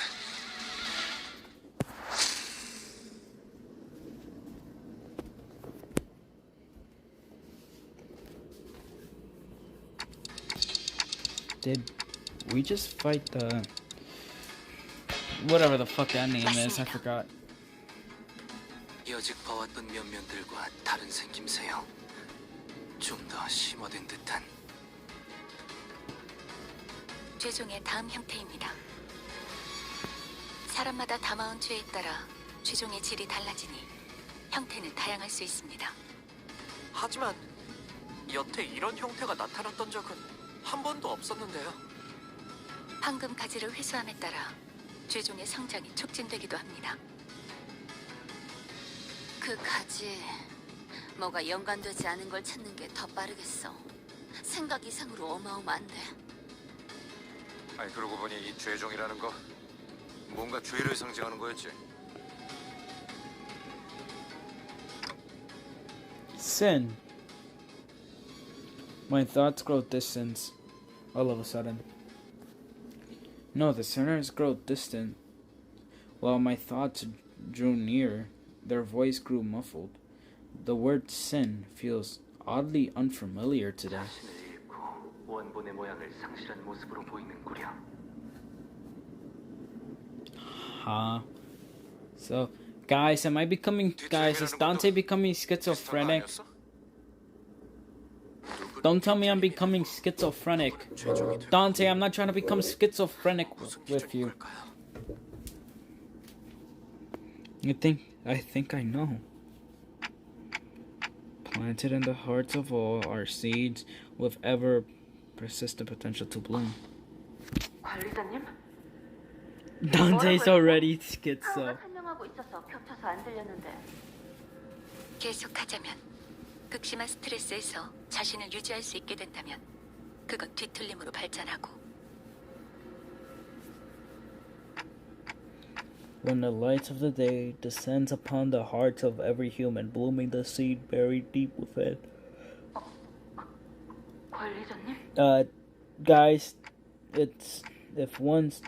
Did we just fight the... whatever the fuck that name is, I forgot. 여직 봐왔던 면면들과 다른 생김새요. 좀 더 심화된 듯한. 최종의 다음 형태입니다. 사람마다 담아온 죄에 따라 최종의 질이 달라지니 형태는 다양할 수 있습니다. 하지만 여태 이런 형태가 나타났던 적은 한 번도 없었는데요. 황금 가지를 회수함에 따라 최종의 성장이 촉진되기도 합니다. 그 가지, 뭐가 연관되지 않은 걸 찾는 게 더 빠르겠어. 생각 이상으로 어마어마한데. 아니 그러고 보니 이 죄종이라는 거 뭔가 죄를 상징하는 거였지. Sin. My thoughts grow distant all of a sudden. No, the sinners grow distant. While my thoughts drew near, their voice grew muffled. The word sin feels oddly unfamiliar today. 원본의 모양을 상실한 모습으로 보이는구려. Huh. So, guys, is Dante becoming schizophrenic? Don't tell me I'm becoming schizophrenic. Dante, I'm not trying to become schizophrenic with you. I think I know. Planted in the hearts of all are seeds with ever persistent potential to bloom. 관리자님? Dante's already schizo. 설명하고 있어서 겹쳐서 안 들렸는데. 계속하자면 극심한 스트레스에서 자신을 유지할 수 있게 된다면 그건 뒤틀림으로 발전하고 When the light of the day descends upon the hearts of every human, blooming the seed buried deep within. 관리자님? Guys, it's if one's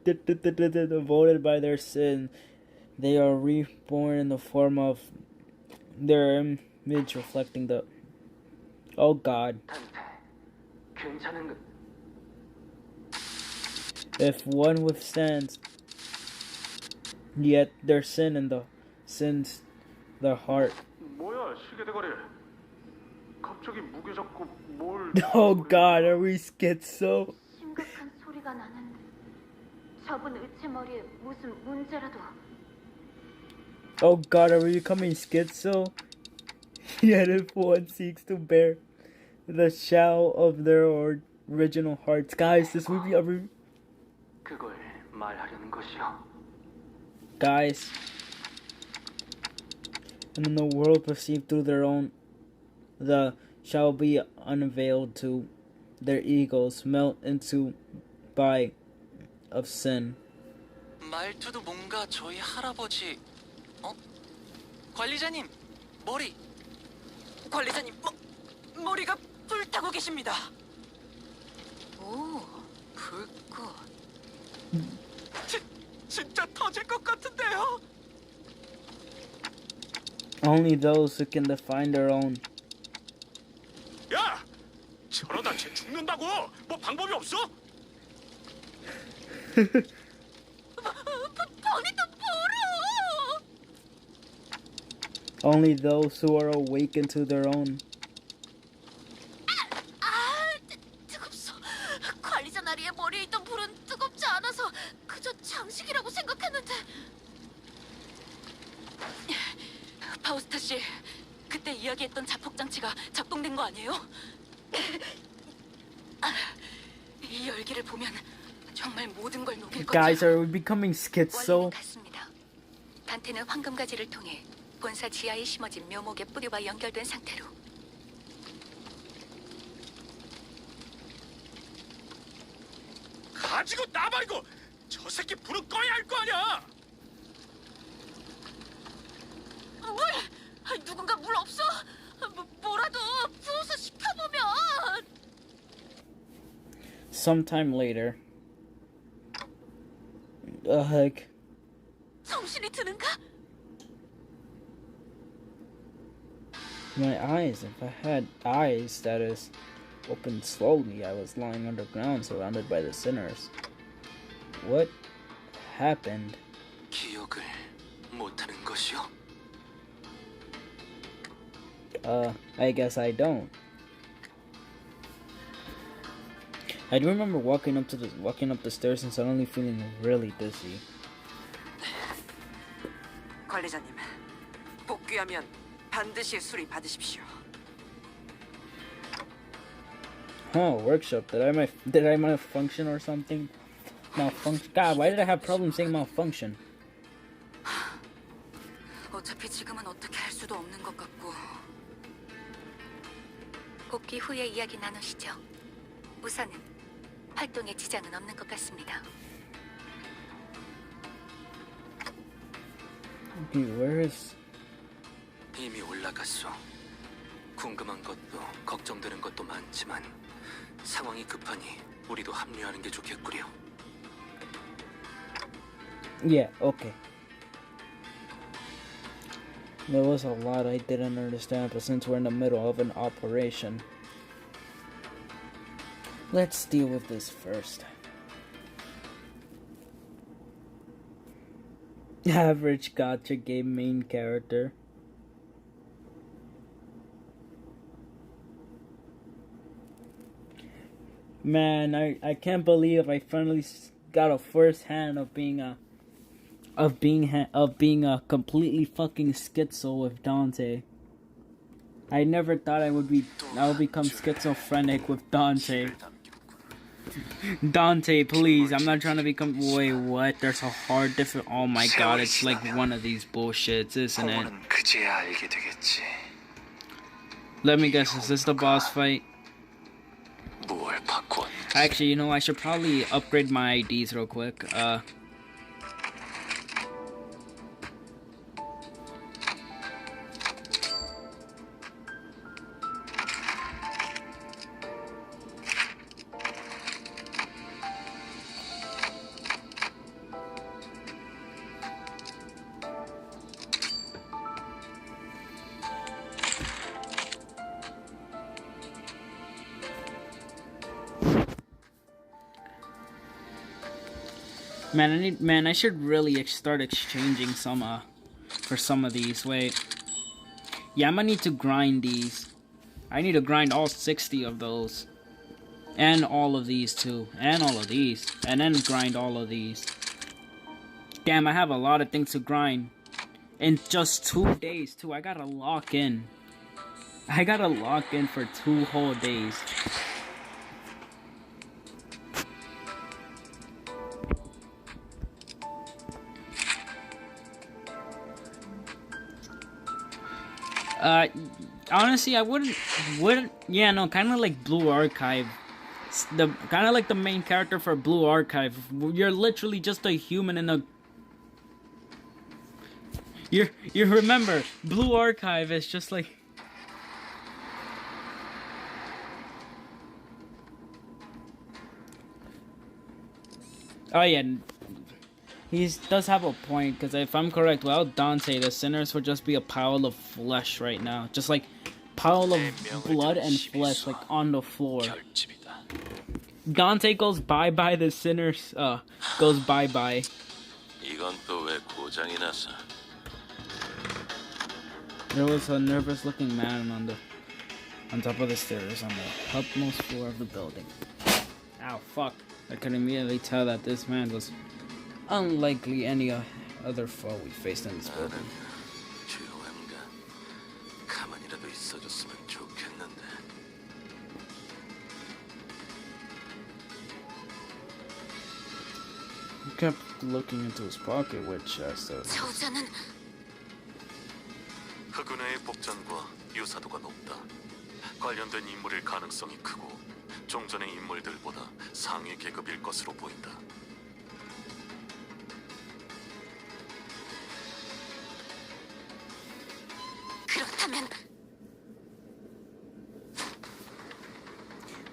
devoted by their sin, they are reborn in the form of their image reflecting the. Oh God. If one withstands, yet their sin and the sins their heart. Oh God, are we schizo? 심각한 소리가 나는데 저분 의체머리에 무슨 문제라도. Oh God, are we becoming schizo? Yet if one seeks to bear the shell of their original hearts. Guys, this movie 그걸 말하려는 것이요. Guys, and in the world perceived through their own, the shall be unveiled to their egos, melt into by of sin. 말투도 뭔가 저희 할아버지. 관리자님, 머리. 관리자님, 머리가 불타고 계십니다. 오, 불꽃. 진짜 터질 것 같은데요. Only those who can define their own. 야! 저러다 쟤 죽는다고! 뭐 방법이 없어? Only those who are awakened to their own. 뜨겁소. 관리자 나리의 머리에 있던 불은 뜨겁지 않아서 그저 장식이라고 생각했는데. 파우스타 씨, 그때 이야기했던 자폭 장치가 작동된 거 아니에요? 이 열기를 보면 정말 모든 걸 녹일 거죠. Guys, are we becoming schizo? 원리는 같습니다. 단테는 황금가지를 통해 본사 지하에 심어진 묘목의 뿌리와 연결된 상태로. 가지고 나발고! 저 새끼 불은 꺼야 할 거 아니야! 물! 누군가 물 없어? 뭐라도 부어서 식혀보면. Sometime later. Heck. 정신이 드는가? My eyes, if I had eyes, that is, opened slowly, I was lying underground, surrounded by the sinners. What happened? 기억을 못하는 것이요. I guess I don't. I do remember walking up the stairs and suddenly feeling really dizzy. 관리자님, 복귀하면 반드시 수리 받으십시오. Workshop. Did I malfunction or something? Malfunction. God, why did I have problems saying malfunction? 어차피 지금은 어떻게 할 수도 없는 것 같고. 복귀 후에 이야기 나누시죠. 우선은 활동에 지장은 없는 것 같습니다. Okay, where is? 이미 올라갔어. 궁금한 것도 걱정되는 것도 많지만 상황이 급하니 우리도 합류하는 게 좋겠구려. Yeah, okay. There was a lot I didn't understand, but since we're in the middle of an operation, let's deal with this first. Average gacha game main character. Man, I can't believe I finally got a first hand of being a completely fucking schizo with Dante. I never thought I would become schizophrenic with Dante. Dante, please, I'm not trying to become. Wait, what? There's a hard different. Oh my god, it's like one of these bullshits, isn't it? Let me guess, is this the boss fight? Actually, you know, I should probably upgrade my IDs real quick. Man, I should really start exchanging some for some of these. Wait. Yeah, I'm gonna need to grind these. I need to grind all 60 of those. And all of these too. And all of these. And then grind all of these. Damn, I have a lot of things to grind. In just 2 days too. I gotta lock in. I gotta lock in for 2 whole days. Honestly, I wouldn't, yeah, no, kind of like Blue Archive. The kind of like the main character for Blue Archive. You're literally just a human in a. You remember Blue Archive is just like. Oh yeah, he does have a point, because if I'm correct, without Dante, the sinners would just be a pile of flesh right now, just like pile of blood and flesh like on the floor. Dante goes bye bye, the sinners goes bye bye. There was a nervous looking man on top of the stairs on the topmost floor of the building. Ow, fuck. I could immediately tell that this man was unlikely any other foe we faced in this building. He kept looking into his pocket with chest. 흑은의 복장과 유사도가 높다. 관련된 인물일 가능성이 크고 종전의 인물들보다 상위 계급일 것으로 보인다. 그렇다면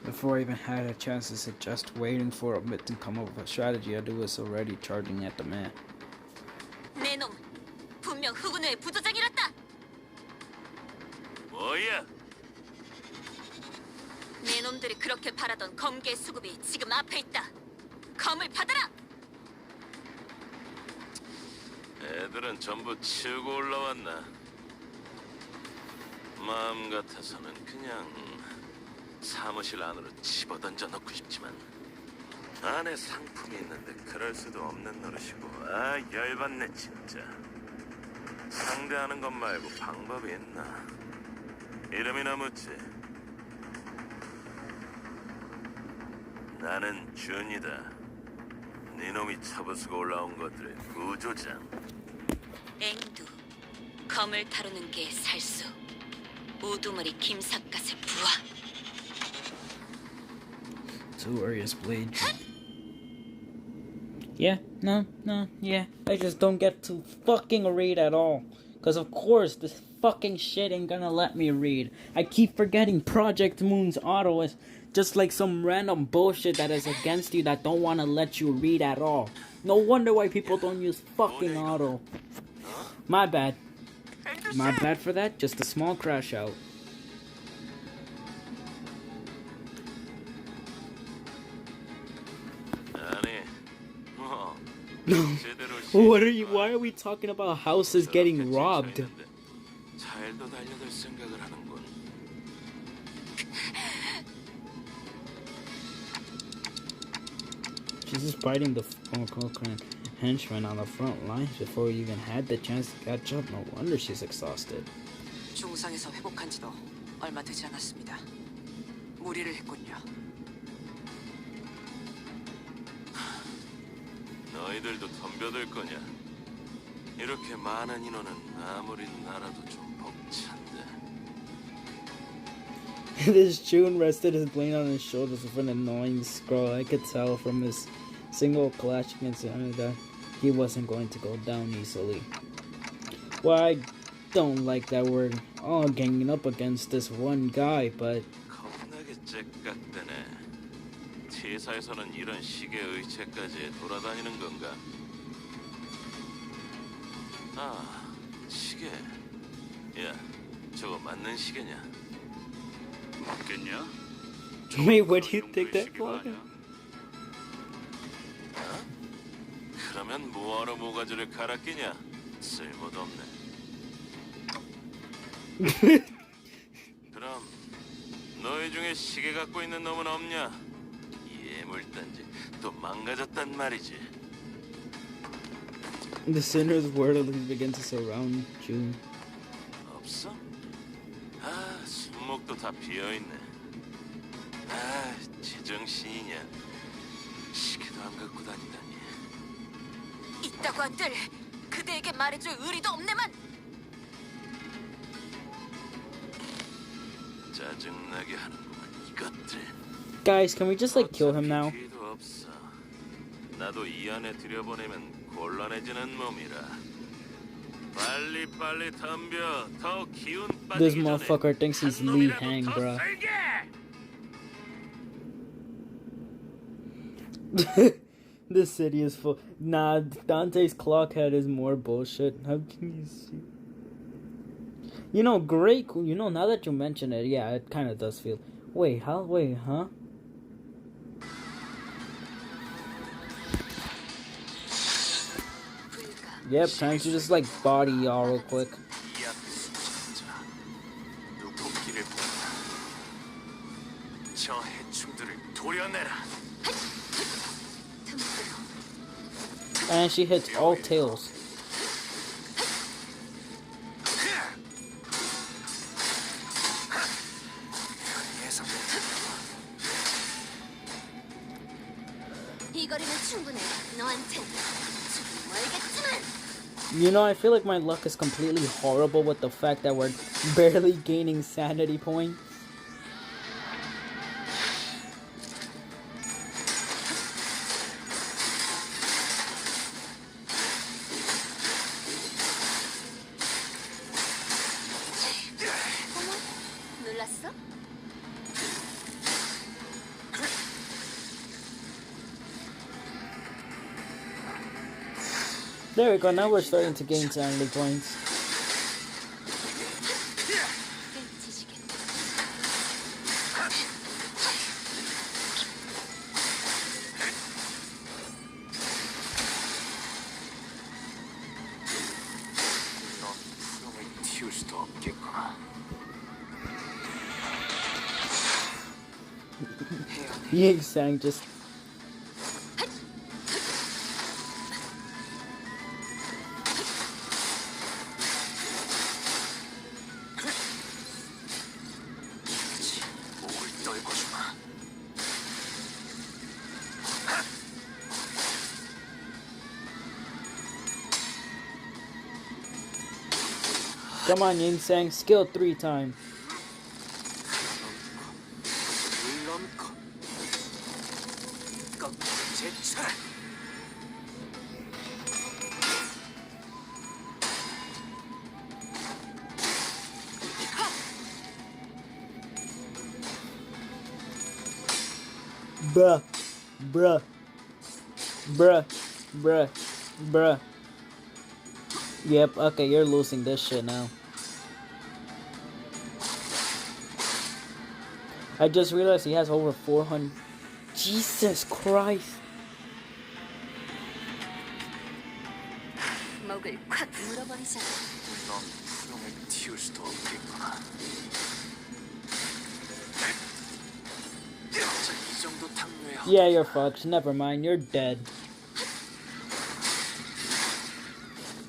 Before I even had a chance to suggest waiting for a bit to come up with a strategy, Adu was already charging at the man. 내 놈 분명 흑운의 부조장이랬다. 뭐야? 내 놈들이 그렇게 바라던 검계 수급이 지금 앞에 있다. 검을 받아라. 애들은 전부 치우고 올라왔나? 마음 같아서는 그냥 사무실 안으로 집어던져 넣고 싶지만 안에 상품이 있는데 그럴 수도 없는 노릇이고. 아, 열받네 진짜. 상대하는 것 말고 방법이 있나? 이름이나 묻지. 나는 준이다. 네 놈이 처부수고 올라온 것들의 구조장. 앵두 검을 다루는 게 살수. 우두머리 김삿갓의 부하. Two Arius blades. Yeah, no, yeah. I just don't get to fucking read at all. Cause of course this fucking shit ain't gonna let me read. I keep forgetting Project Moon's auto is just like some random bullshit that is against you that don't wanna let you read at all. No wonder why people don't use fucking auto. My bad. My bad for that, just a small crash out. What are you? Why are we talking about houses getting robbed? 잘도 달려들 생각을 하는군. She's just biting the henchman on the front lines before we even had the chance to catch up. No wonder she's exhausted. 중상에서 회복한 지도 얼마 되지 않았습니다. 무리를 했군요. 너희들도 덤벼들 거냐? 이렇게 많은 인원은 아무리 나라도 좀 벅찬데. This June rested his blade on his shoulders with an annoying scroll. I could tell from his single clash against him that he wasn't going to go down easily. Well, I don't like that we're all ganging up against this one guy, but 겁나게 째깍대네. T사에서는 이런 시계 의체까지 돌아다니는 건가? 아, 시계. 야, 저거 맞는 시계냐? 맞겠냐? wait, what do you think that for? 그렇다면 뭐하러 모가지를 갈아 끼냐? 쓸모도 없네. 그럼 너희 중에 시계 갖고 있는 놈은 없냐? 이 애물단지 또 망가졌단 말이지. The sinner's word begins to surround you. 없어? 아, 손목도 다 비어있네. 아, 제정신이냐. 시계도 안 갖고 다니다니. 있다고 한들 그대에게 말해줄 의리도 없네만. 짜증나게 하는구만 이것들. Guys, can we just like kill him now? 어차피 필요도 없어. 나도 이 안에 들여보내면 곤란해지는 몸이라. 빨리 덤벼. 더 기운 빠지기 This 전에 motherfucker thinks he's 한 Lee 놈이라도 Hang, 더 bruh. 쓸게! This city is full. Nah, Dante's clockhead is more bullshit. How can you see? You know, great. You know, now that you mention it, yeah, it kind of does feel. Wait, how? Wait, huh? Yep, time to just like body y'all real quick. 이 앞에 숨찬 자, 누군기를 본다. 저 해충들을 도려내라. And she hits all tails. 이 거리는 충분해. 너한텐 좀 멀겠지만. You know, I feel like my luck is completely horrible with the fact that we're barely gaining sanity points. 놀랐어? There we go, now we're starting to gain sanity points. 넌 푸름을 틔울 수도 없겠구나. Ying-sang just... 목을 떨궈주마. Come on, Ying-sang, skill 3 time. 물론코 꺾고 제쳐라. Bruh. Bruh. Bruh. Bruh. Bruh. Yep, okay, you're losing this shit now. I just realized he has over 400. Jesus Christ. 목을 콱 물어버리잖아. 넌 푸름을 틔울 수도 없겠구나. 진짜 이 정도 탕류에 Yeah, you're fucked. Never mind, you're dead.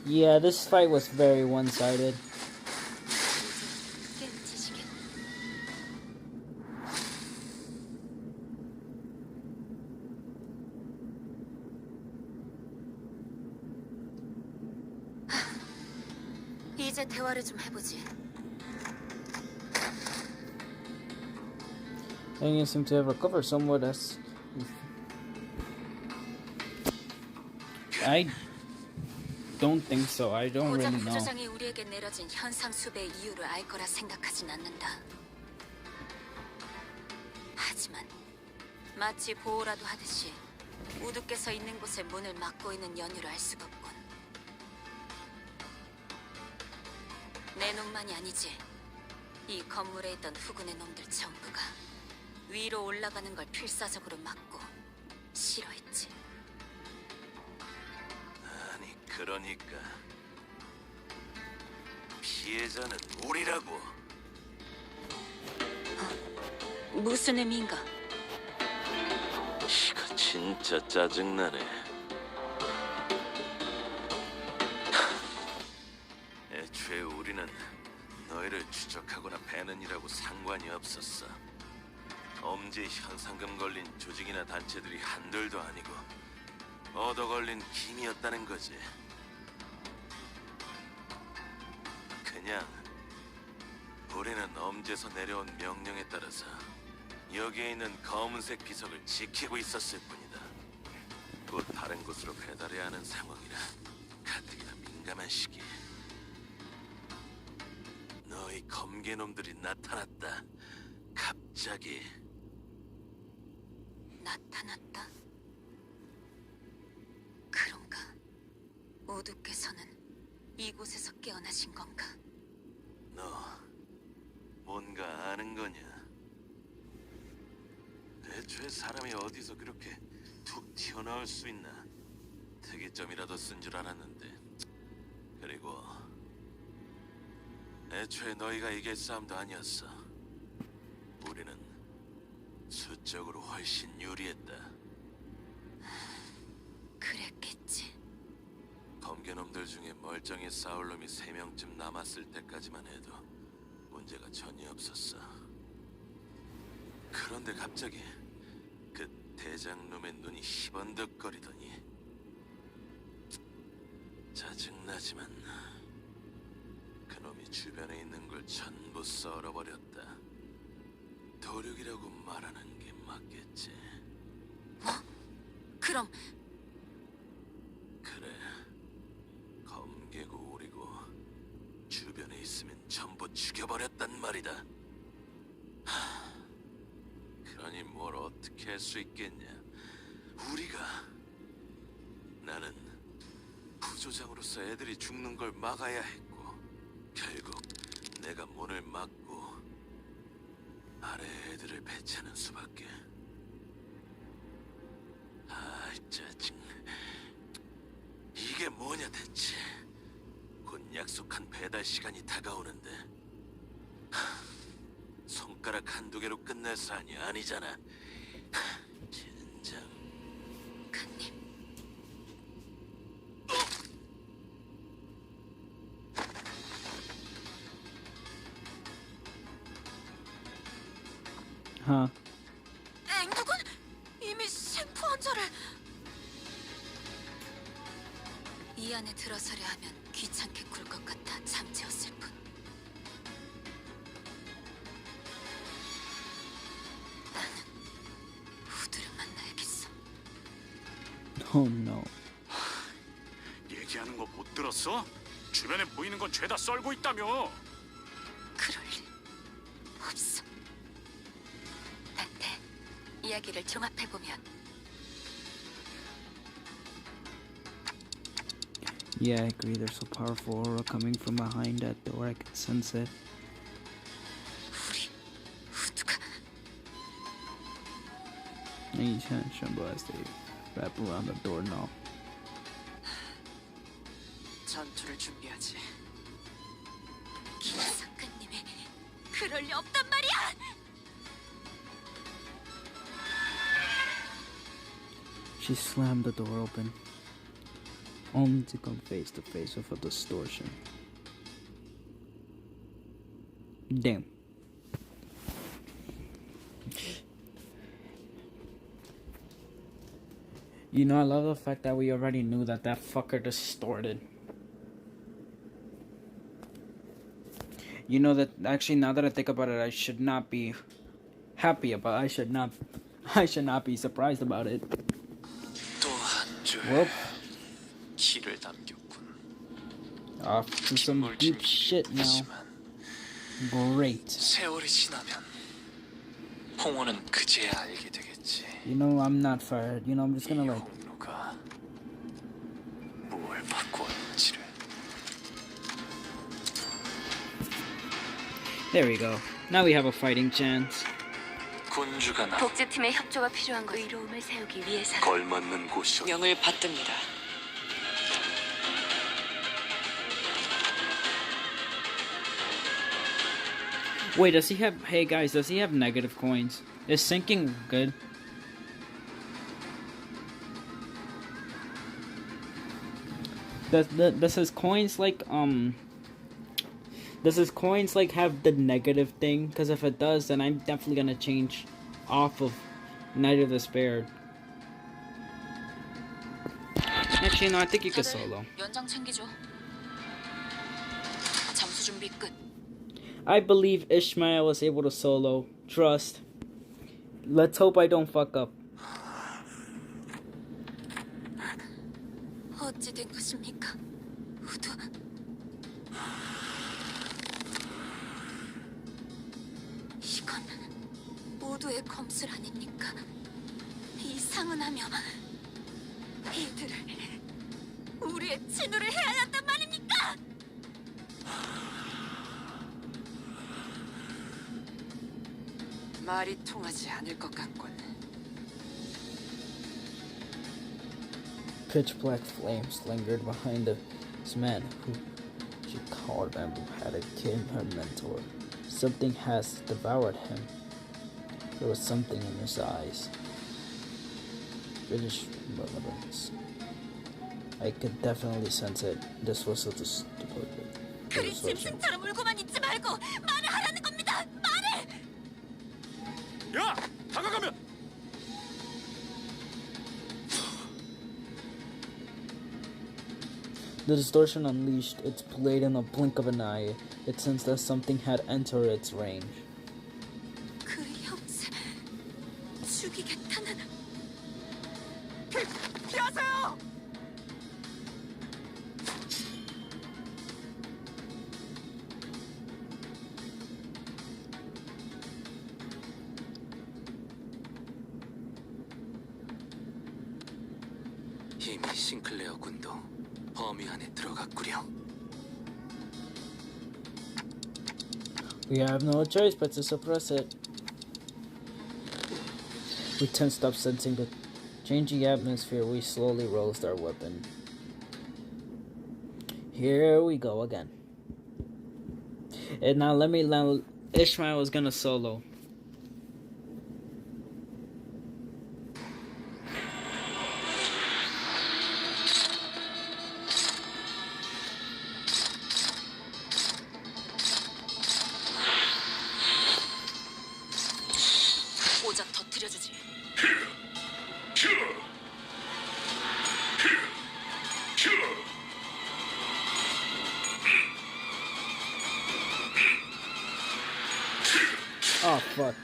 Yeah, this fight was very one-sided. 깨우치시게. 이제 대화를 좀 해보지. And you seem to have recovered somewhat as... I don't think so. I don't 고작 really know. 부조장이 우리에게 내려진 현상 수배의 이유를 알 거라 생각하진 않는다. 하지만 마치 보호라도 하듯이 우두께서 있는 곳에 문을 막고 있는 연유를 알 수가 없군. 내 놈만이 아니지. 이 건물에 있던 후군의 놈들 전부가 위로 올라가는 걸 필사적으로 막고 싫어했지. 그러니까 피해자는 우리라고. 무슨 의미인가? 이거 진짜 짜증나네. 애초에 우리는 너희를 추적하거나 배는 일하고 상관이 없었어. 엄지에 현상금 걸린 조직이나 단체들이 한둘도 아니고 얻어 걸린 김이었다는 거지. 그냥 우리는 엄지에서 내려온 명령에 따라서 여기에 있는 검은색 비석을 지키고 있었을 뿐이다. 곧 다른 곳으로 배달해야 하는 상황이라 가뜩이나 민감한 시기. 너희 검개놈들이 나타났다. 갑자기. 나타났다? 그런가? 오두께서는 이곳에서 깨어나신 건가? 너 뭔가 아는 거냐? 애초에 사람이 어디서 그렇게 툭 튀어나올 수 있나? 특이점이라도 쓴 줄 알았는데. 그리고 애초에 너희가 이길 싸움도 아니었어. 우리는 수적으로 훨씬 유리했다. 그랬겠지. 검개놈들 중에 멀쩡히 싸울 놈이 3명쯤 남았을 때까지만 해도 문제가 전혀 없었어. 그런데 갑자기 그 대장놈의 눈이 희번득거리더니 짜증나지만 그놈이 주변에 있는 걸 전부 썰어버렸다. 도륙이라고 말하는 게 맞겠지. 뭐? 그럼 그래. 검개고 우리고 주변에 있으면 전부 죽여버렸단 말이다. 그러니 뭘 어떻게 할 수 있겠냐. 우리가. 나는 부조장으로서 애들이 죽는 걸 막아야 했고 결국 내가 문을 막고 아래 애들을 배치하는 수밖에. 아, 짜증. 이게 뭐냐 대체. 곧 약속한 배달 시간이 다가오는데 손가락 한두 개로 끝낼 사안이 아니잖아. 진짜. 칸님. 앵두군 이미 생포 환자를 이 안에 들어서려 하면 귀찮게 굴 것 같아 잠재웠을 뿐. 나는 후드를 만나야겠어. Oh no. 얘기하는 거 못 들었어? 주변에 보이는 건 죄다 썰고 있다며. 그럴 일 없어. 나한테 이야기를 종합해보면 Yeah, I agree. There's a powerful aura coming from behind that door. I can sense it. 우리 후드가 And you can't tremble as they wrap around the door now. 전투를 준비하지. 김석근님이 그럴 리 없단 말이야. She slammed the door open, only to come face to face with a distortion. Damn. You know, I love the fact that we already knew that that fucker distorted. You know that actually, now that I think about it, I should not be happy about. I should not be surprised about it. 또 한 줄 Well, 기를 담겼군. off to some deep shit now. Great. 세월이 지나면 홍어는 그제야 알게 되겠지. You know, I'm not fired. You know, I'm just gonna 이 like. 홍로가 뭘 바꾸었는지를. There we go. Now we have a fighting chance. 군주가 나 복제팀의 협조가 필요한 거 의로움을 세우기 위해서 걸맞는 곳이었. 명을 받듭니다. Wait, does he have... Hey, guys, does he have negative coins? Is sinking good? Does his coins, like, Does his coins, like, have the negative thing? Because if it does, then I'm definitely gonna change off of Night of Despair. Actually, no, I think you could solo. 연장 챙기죠. 잠수 준비 끝. I believe Ishmael was able to solo. Trust. Let's hope I don't fuck up. 어찌 된 것입니까? 우두. 이건 모두의 검술 아닙니까? 이상은하며 이들을 우리의 친우를 해야 한단 말입니까? 말이 통하지 않을 것 같군. Pitch black flames lingered behind this man who she called and had become her mentor. Something has devoured him. There was something in his eyes. British relevance. I could definitely sense it. This was such a stupid. 그리 짐승처럼 울고만 있지 말고 말을 하라는 겁니다. 말을! 야! 다가가면! The distortion unleashed its blade in a blink of an eye. It sensed that something had entered its range. 그 형세 죽이겠다는 피하세요! 이미 싱클레어 군도 범위 안에 들어갔구려. We have no choice but to suppress it. We tensed up, sensing the changing atmosphere. We slowly raised our weapon. Here we go again. And now Ishmael is gonna solo. 오작 터뜨려주지. Oh fuck.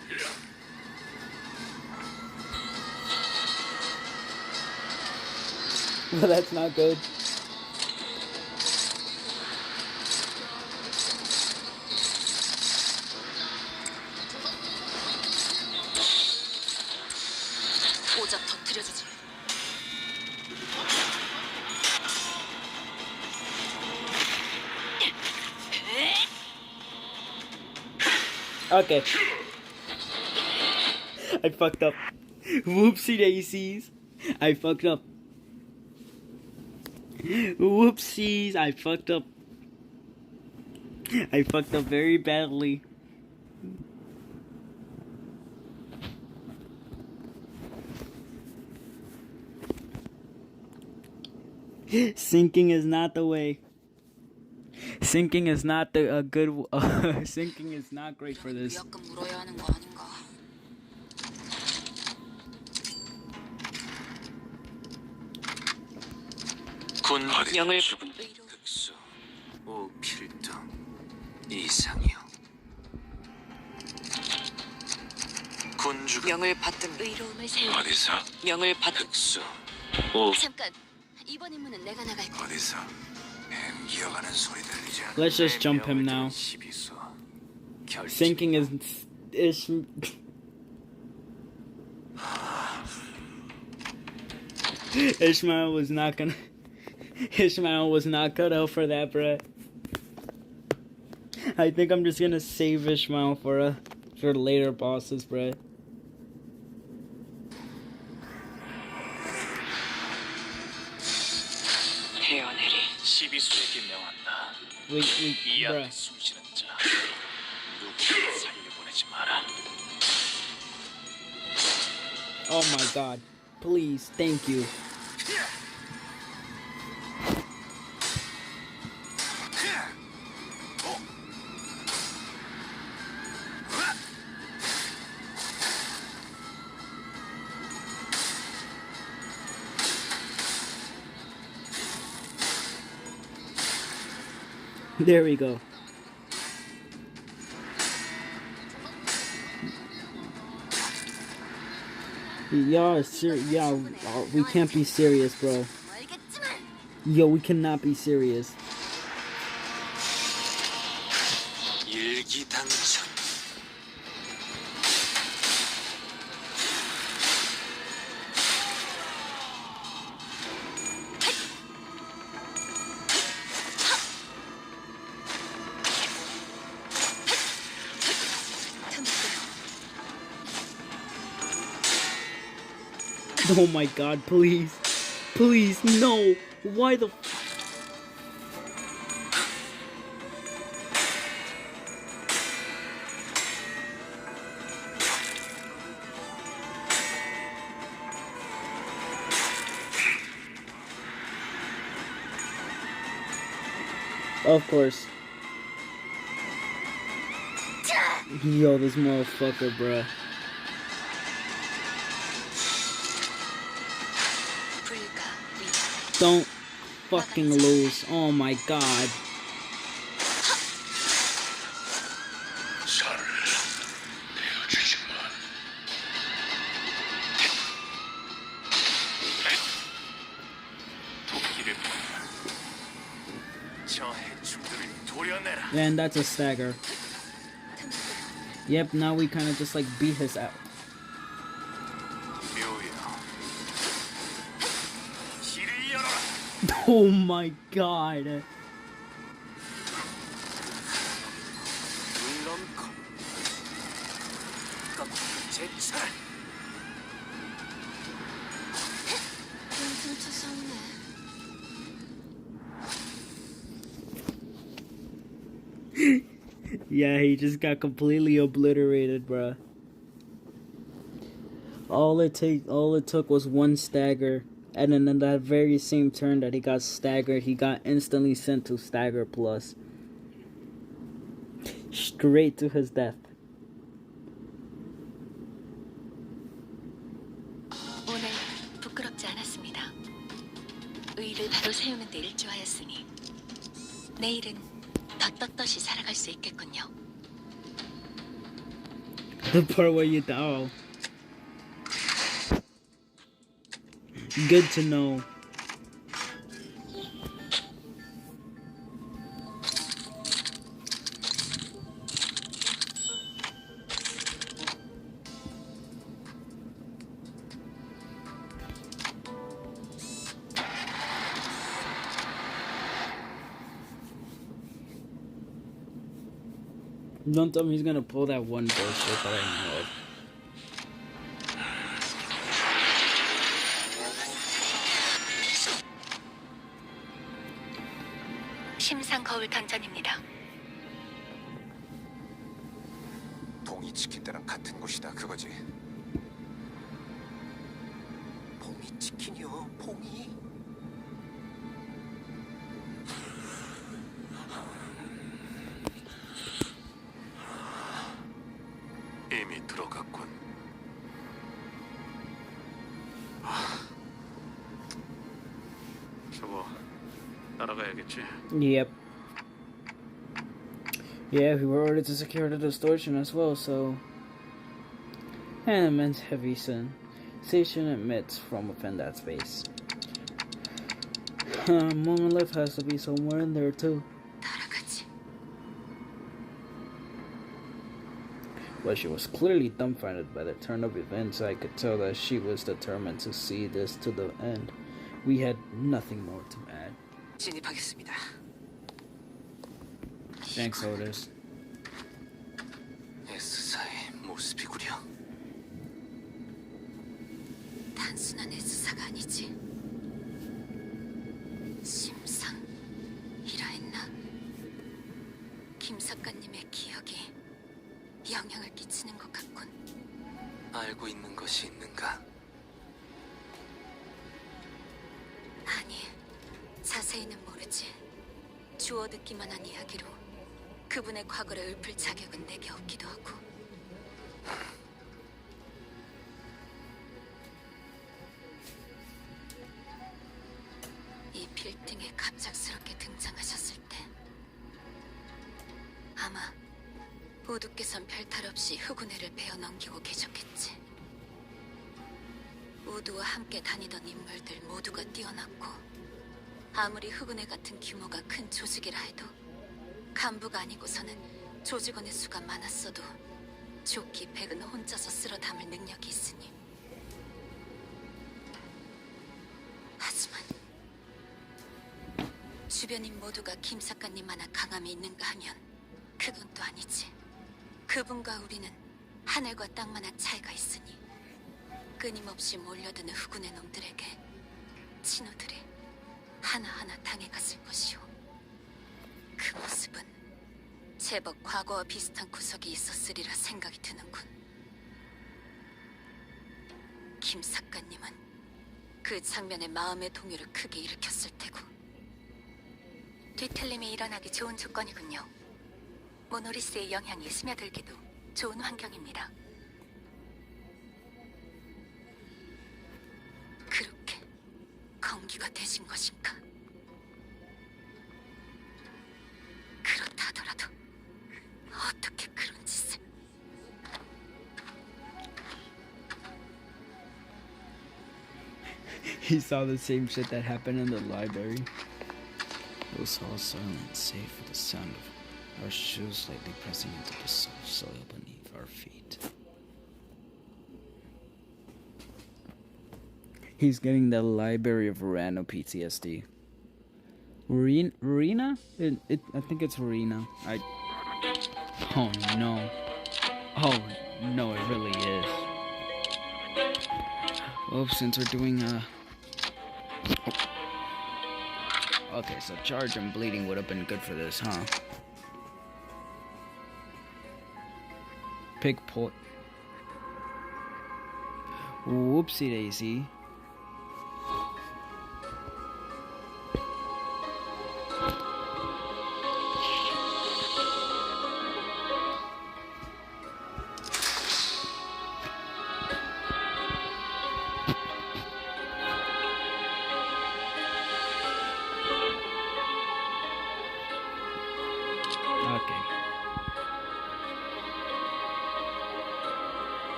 Well, that's not good. 오작 터뜨려주지. Okay. I fucked up. Whoopsie daisies. I fucked up. Whoopsies. I fucked up. I fucked up very badly. Sinking is not the way. Sinking is not the good. Sinking is not great for this. 위약금 물어야 하는 거 아닌가? 군 영을 흑수 오필도 이상이요. 군주가 영을 받든 의로움을 세우. 어디서 영을 받든 흑수 오 잠깐. 이번 임무는 내가 나갈 거야. 어디서 기어가는 소리 들리지 않아? Let's just jump him now. 시비소 Sinking is Ishmael was not gonna. Ishmael was not cut out for that, bruh. I think I'm just gonna save Ishmael for later bosses, bruh. 헤어내리 시비수에게 명한다. Bruh. 숨쉬는 자 살려보내지 마라. Oh my god. Please, thank you. There we go. Y'all y'all, we can't be serious, bro. Yo, we cannot be serious. 일기당천. Oh my god, please. Please, no. Why the Of course. Yo, this motherfucker, bruh. Don't fucking lose. Oh my god. And that's a stagger. Yep, now we kind of just like beat his out. Oh my god. Yeah, he just got completely obliterated, bruh. All it took was one stagger, and then in that very same turn that he got staggered, he got instantly sent to stagger plus. Straight to his death. 오늘 부끄럽지 않았습니다. 의의를 바로 세우는 데 일조하였으니 내일은 더 떳떳이 살아갈 수 있겠군요. The part where you die. Good to know. Don't tell me he's gonna pull that one bullshit that I know of. 심상 거울 던전입니다. 봉이 지킨 데랑 같은 곳이다 그거지. 봉이 치킨이요, 봉이. 이미 들어갔군. 저거 따라가야겠지. Yep. Yeah, we were ordered to secure the distortion as well, so... An immense heavy sensation emits from within that space. Monolith has to be somewhere in there too. But she was clearly dumbfounded by the turn of events. I could tell that she was determined to see this to the end. We had nothing more to add. 진입하겠습니다. Thanks, Otis. S사의 모습이구려. 단순한 S사가 아니지. 심상이라 했나? 김 작가님의 기억이 영향을 끼치는 것 같군. 알고 있는 것이 있는가? 아니, 자세히는 모르지. 주워 듣기만 한 이야기로 그분의 과거를 읊을 자격은 내게 없기도 하고. 이 빌딩에 갑작스럽게 등장하셨을 때 아마 우두께선 별탈 없이 흑운회를 베어 넘기고 계셨겠지. 우두와 함께 다니던 인물들 모두가 뛰어났고, 아무리 흑운회 같은 규모가 큰 조직이라 해도 간부가 아니고서는 조직원의 수가 많았어도 조끼 백은 혼자서 쓸어 담을 능력이 있으니. 하지만 주변인 모두가 김 작가님 하나 강함이 있는가 하면 그건 또 아니지. 그분과 우리는 하늘과 땅만한 차이가 있으니 끊임없이 몰려드는 흑운의 놈들에게 친구들이 하나하나 당해갔을 것이오. 그 모습은 제법 과거와 비슷한 구석이 있었으리라 생각이 드는군. 김 작가님은 그 장면에 마음의 동요를 크게 일으켰을 테고. 뒤틀림이 일어나기 좋은 조건이군요. 모노리스의 영향이 스며들기도 좋은 환경입니다. 그렇게 건기가 되신 것인가? 그렇다더라도 어떻게 그런 짓을... He saw the same shit that happened in the library. It was all silent, save for the sound of our shoes slightly pressing into the soft soil beneath our feet. He's getting the Library of Rano PTSD. Rena? I think it's Rena. Oh no. Oh no, it really is. Well, since we're doing okay, so charge and bleeding would have been good for this, huh? Pig pot. Whoopsie daisy. Okay.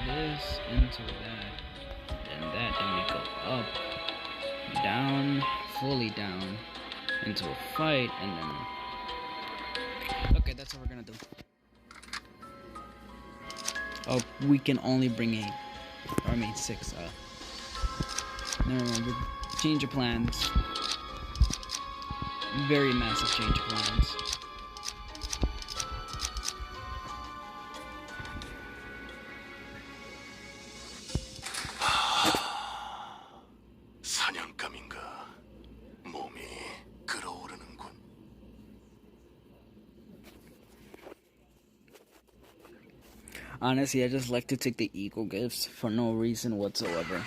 This into that, then that, then we go up, down, fully down, into a fight, and then... Okay, that's what we're gonna do. Oh, we can only bring 8. Or I mean 6, never mind, change of plans. Very massive change of plans. 사냥감인가? 몸이 끓어오르는군. Honestly, I just like to take the eagle gifts for no reason whatsoever.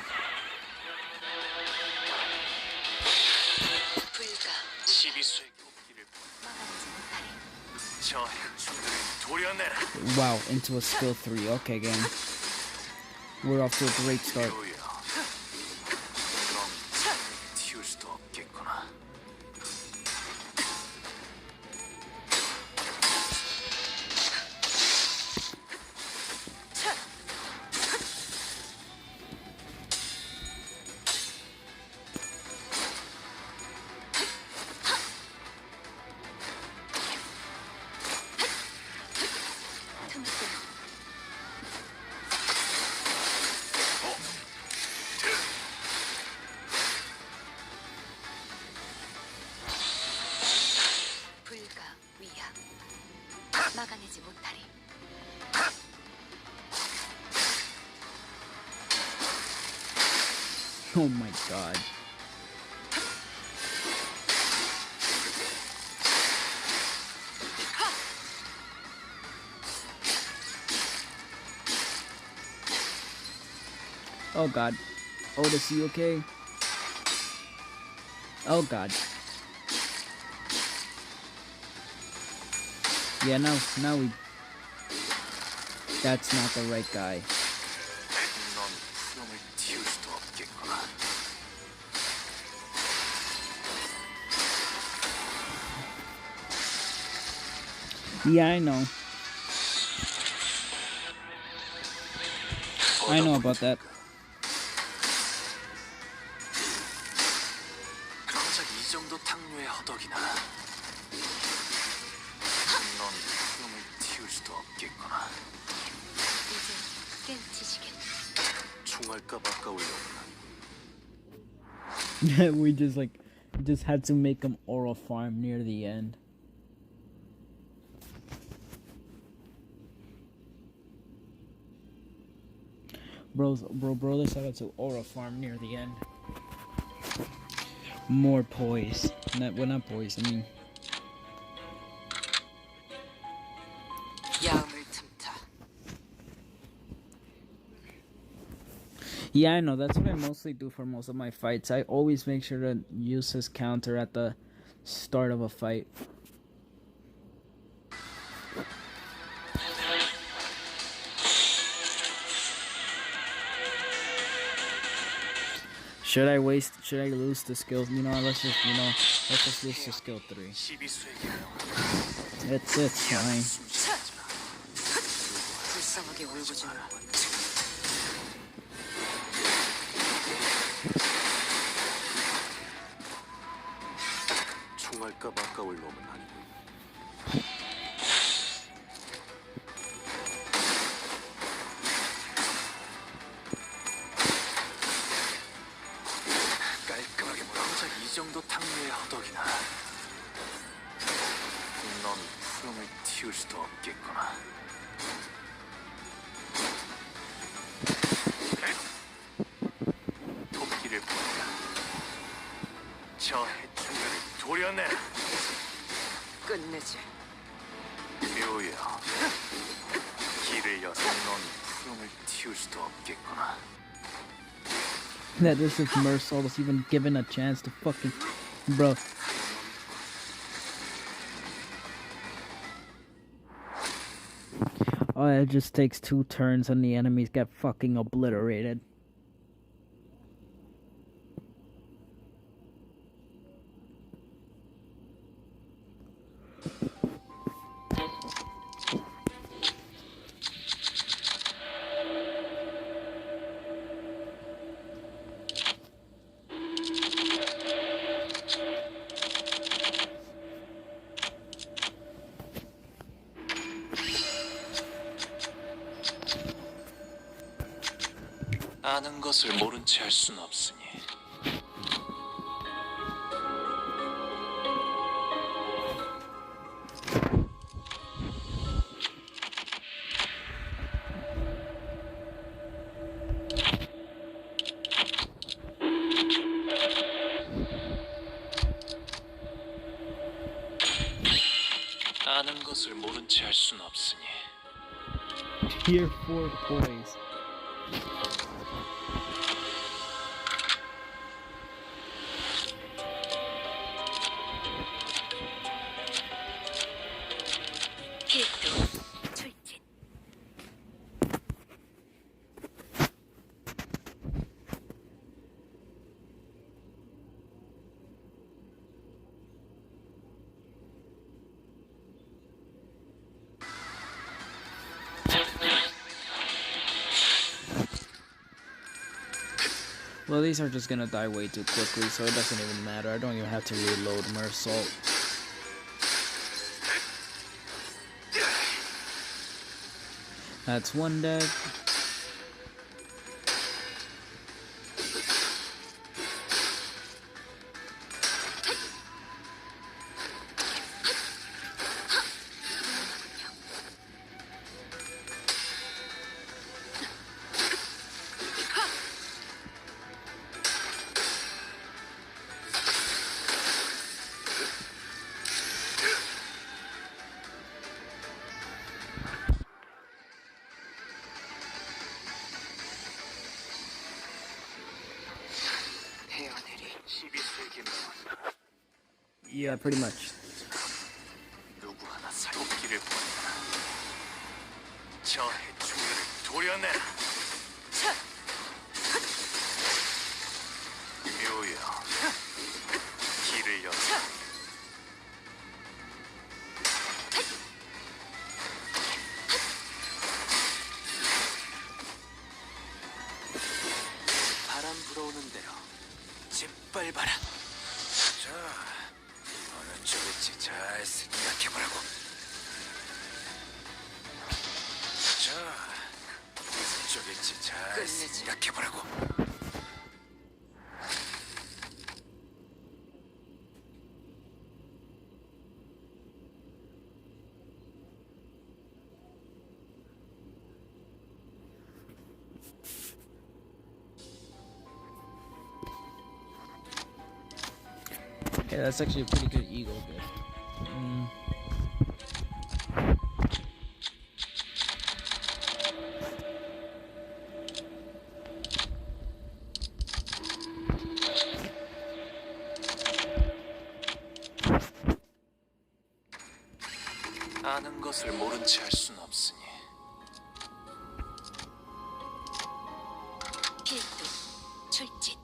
Wow, into a skill 3. Okay, game. We're off to a great start. 튀울 수도 없겠구나. 불가 위야. 막아내지 못하리. Oh my god. Oh god. Otis, you okay? Oh god. Yeah, now we... That's not the right guy. 넌 푸름을 틔울 수도 없겠구나. Yeah, I know. I know about that. 정작 이 정도 탕류에 허덕이나. 넌 푸름을 틔울 수도 없겠구나. 이제 깨우치시겠네. 총알값 아까우려구나. We just had to make him oral farm near the end. Bro, decided to aura farm near the end. More poise. Not poise, I mean. 야음을 틈타. Yeah, I know. That's what I mostly do for most of my fights. I always make sure to use his counter at the start of a fight. Should I lose the skill? Let's just lose the skill 3. It's fine. 불쌍하게 울부짖는 건 총알값 아까울 놈은 아니고. 깔끔하게 정작 이 정도 탕류에 허덕이나. 넌 푸름을 틔울 수도 없겠구나. 토끼를 보내라. 저 해충들을 도려내라. 끝내지. 묘야. 길을 열어. 넌 푸름을 틔울 수도 없겠구나. That this is Mersault was even given a chance to fucking... Bro. Oh, it just takes 2 turns and the enemies get fucking obliterated. 아는 것을 모른 채 할 순 없으니. 아는 것을 모른 채 할 순 없으니. Tier 4 poise. 출진. Well, these are just gonna die way too quickly, so it doesn't even matter. I don't even have to reload Mersault. That's one dead. Yeah, pretty much. 누구 하나 살기를 보내라. 저 해충들을 도려내라. 묘여, 길을 열어. 바람 불어오는 대로 짓밟아라. 자, 어느 쪽일지 잘 생각해보라고. 자, 어느 쪽일지 잘 끝내지. 생각해보라고. Yeah, that's actually a pretty good ego gift. 아는 것을 모른 채 할 순 없으니. 필두, 출진.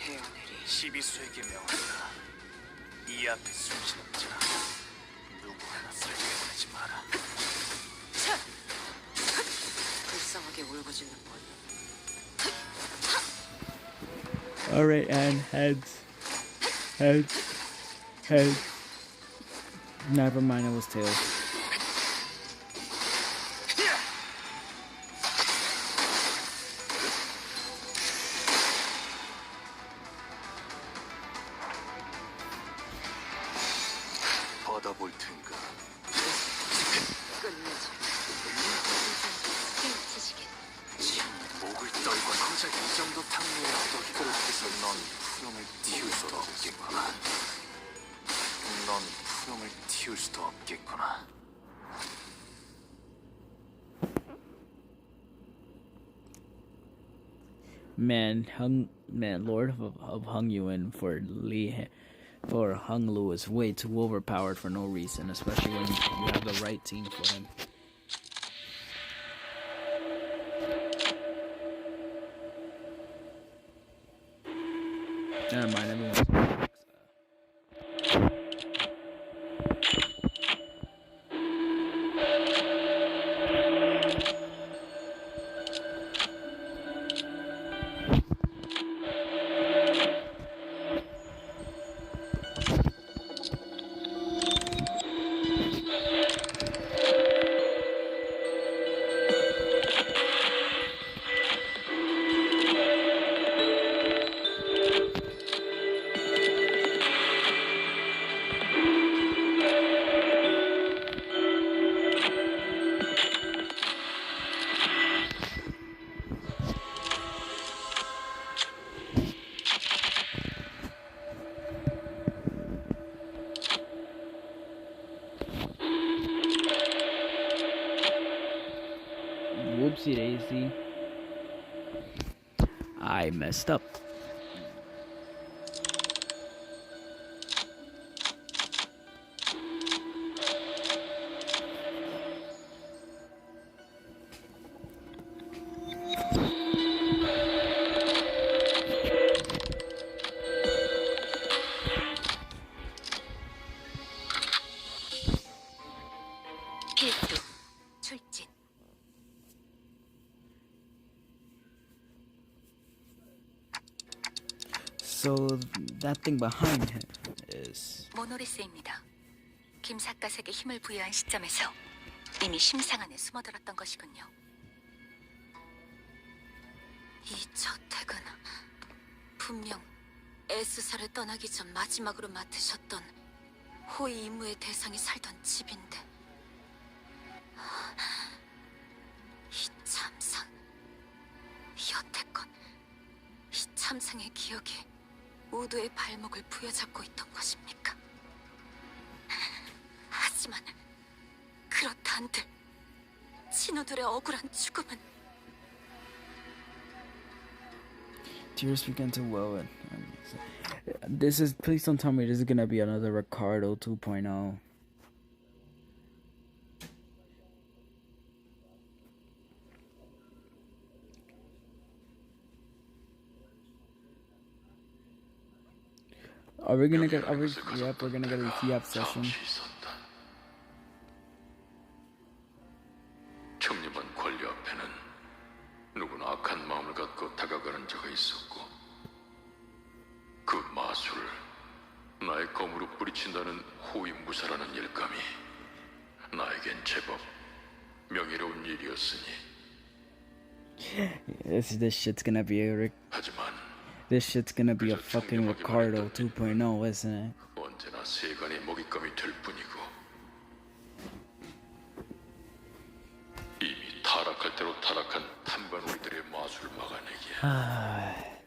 헤어내리 12수에게 명한다. 이 앞에 숨쉬는 자 누구 하나 살게 보내지 마라. 불쌍하게 울고짖는 분. Alright, and heads. Heads. Heads. Never mind, it was tails. 받아볼 텐가. 끝내지. 펼치시게. 목을 떨고 고작 이 정도 탕류에 허덕이 그렇게 해서 넌 푸름을 틔울 수도 없겠구나. 넌 푸름을 틔울 수도 없겠구나. Man, Lord of Hung Yuan for Hung Lu is way too overpowered for no reason, especially when you have the right team for him. Never mind, everyone's whoopsie daisy. I messed up. 필두, 출진. So that thing behind him is 모노리스입니다. 김삿갓에게 힘을 부여한 시점에서 이미 심상 안에 숨어들었던 것이군요. 이 저택은 분명 에스사를 떠나기 전 마지막으로 맡으셨던 호위 임무의 대상이 살던 집인데 이 참상, 여태껏 이 참상의 기억이 모두의 발목을 부여잡고 있던 것입니까? 하지만 그렇다 한들 신우들의 억울한 죽음은 Tears began to well and this is, please don't tell me this is gonna be another Ricardo 2.0. Are we gonna get, yep, we're gonna get a Hiab session. 청렴한 권리 앞에는 누구나 악한 마음을 갖고 다가가는 자가 있었고 그 마술을 나의 검으로 뿌리친다는 호위무사라는 일감이 나에겐 제법 명예로운 일이었으니 This shit's gonna be a 하지만 this shit's gonna be a fucking Ricardo 2.0, isn't it? 언제나 세간의 먹잇감이 될 뿐이고 이미 타락할 대로 타락한 탐관우리들의 마술을 막아내기에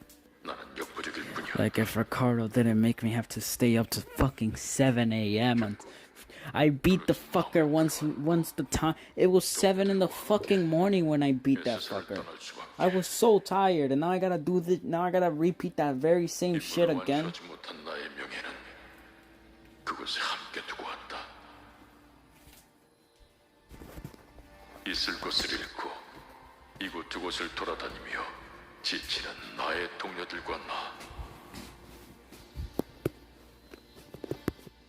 나는 역부족일 뿐이야. Like if Ricardo didn't make me have to stay up to fucking 7 a.m. and I beat the fucker once the time it was 7 in the fucking morning when I beat that fucker. I was so tired and now I gotta do this, now I gotta repeat that very same shit again. 못한 나의 명예는 그곳에 함께 두고 왔다. 있을 곳을 잃고 이곳저곳을 돌아다니며 지치는 나의 동료들과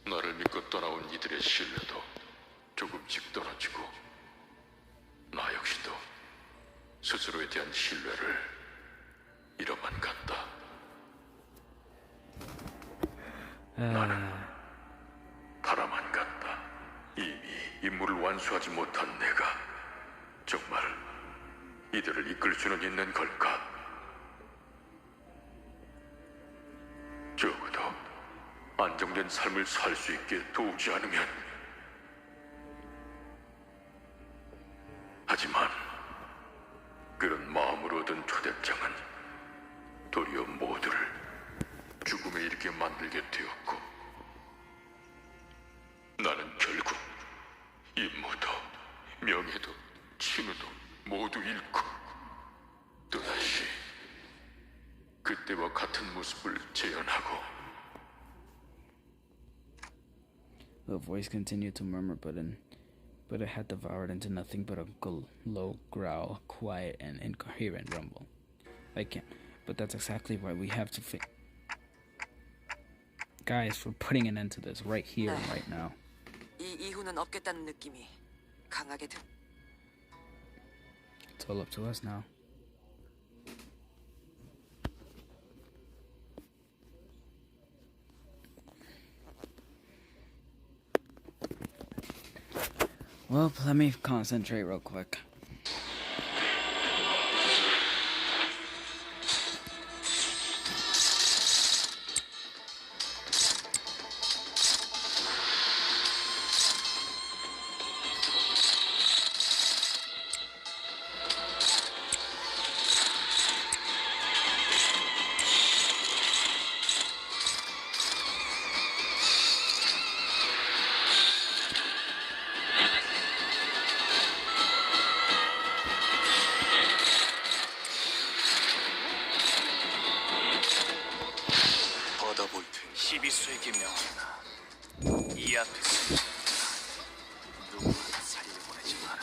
나를 믿고 떠나온 이들의 신뢰도 조금씩 떨어지고 나 역시도 스스로에 대한 신뢰를 잃어만 갔다. 나는 바라만 갔다. 이미 임무를 완수하지 못한 내가 정말 이들을 이끌 수는 있는 걸까? 적어도 안정된 삶을 살 수 있게 도우지 않으면. 하지만 그런 마음으로 얻은 초대장은 도리어 모두를 죽음에 이르게 만들게 되었고 나는 결국 임무도 명예도 친우도 모두 잃고 또다시 그때와 같은 모습을 재현하고. The voice continued to murmur, but it had devoured into nothing but a low growl, quiet and incoherent rumble. I can't. But that's exactly why we have to guys, we're putting an end to this right here and right now. 이 이후는 없겠다는 느낌이 강하게 들. It's all up to us now. Well, let me concentrate real quick. 받아볼 테니 시비수에게 명하나 이 앞에서 누구를 살려보내지 마라.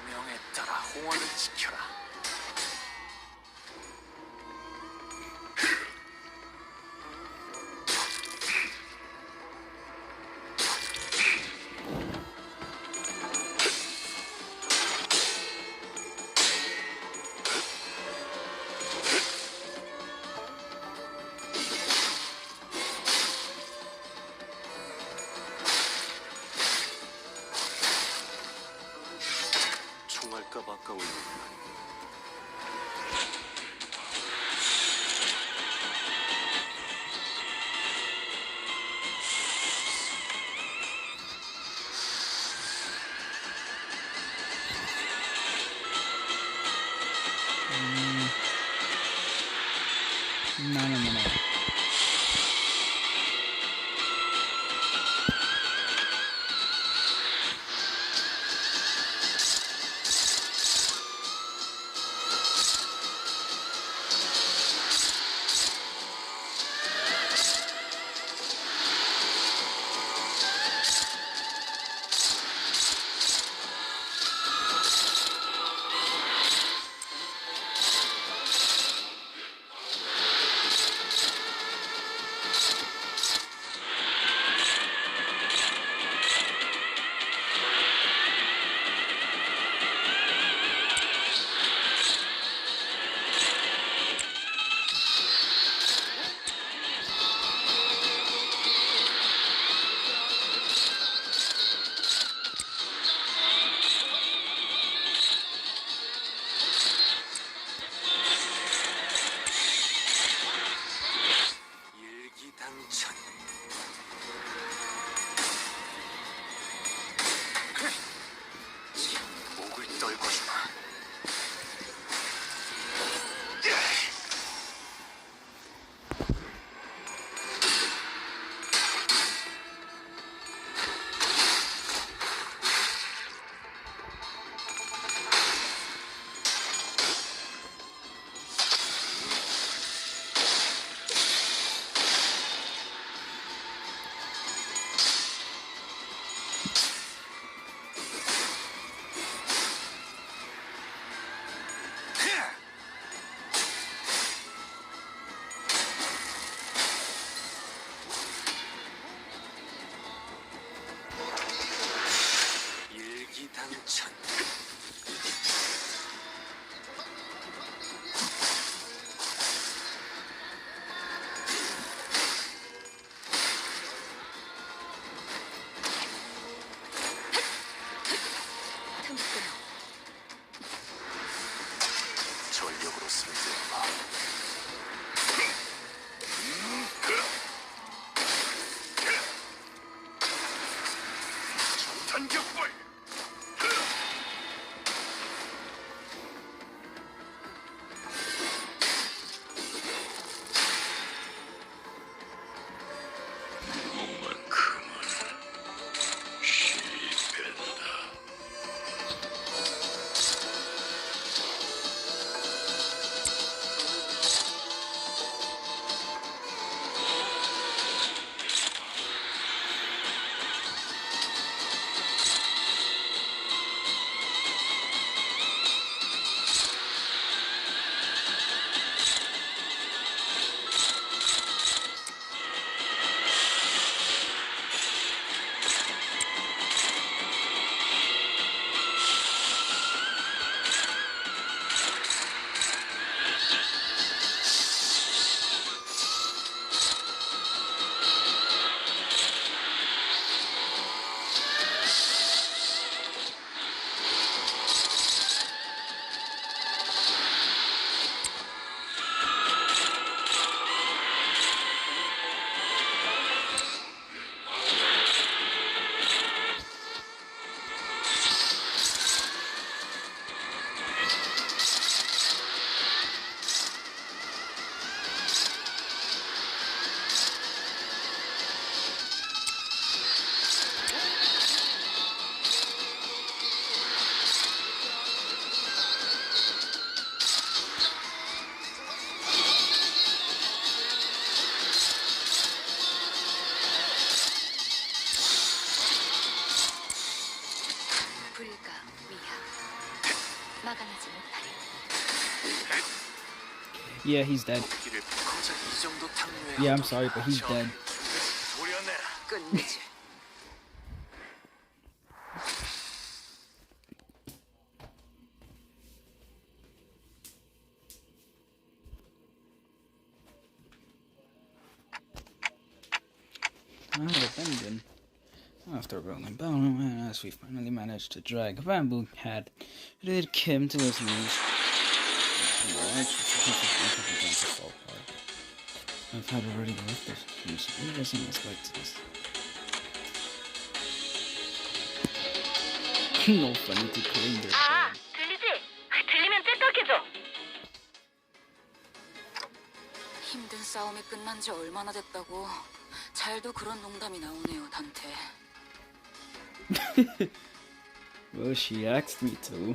명에 따라 홍원을 지켜라. 총알값 아까울 일이야. No. 일기당천. 목을 떨궈주마. 일기당천. 전력으로 승리해봐. 전탄격발. 막아내지 못하리. Yeah, he's dead. 고작 이 정도 탕류에 Yeah, I'm sorry, but he's dead. 끝내지. After a rolling bone, as we finally managed to drag a bamboo hat, it Kim to his knees. I've had already left this. He doesn't expect this. No funny to clean their 들리지? 들리면 째떡해줘. 힘든 싸움이 끝난 지 얼마나 됐다고. 잘도 그런 농담이 나오네요, 단테. Well, she asked me to.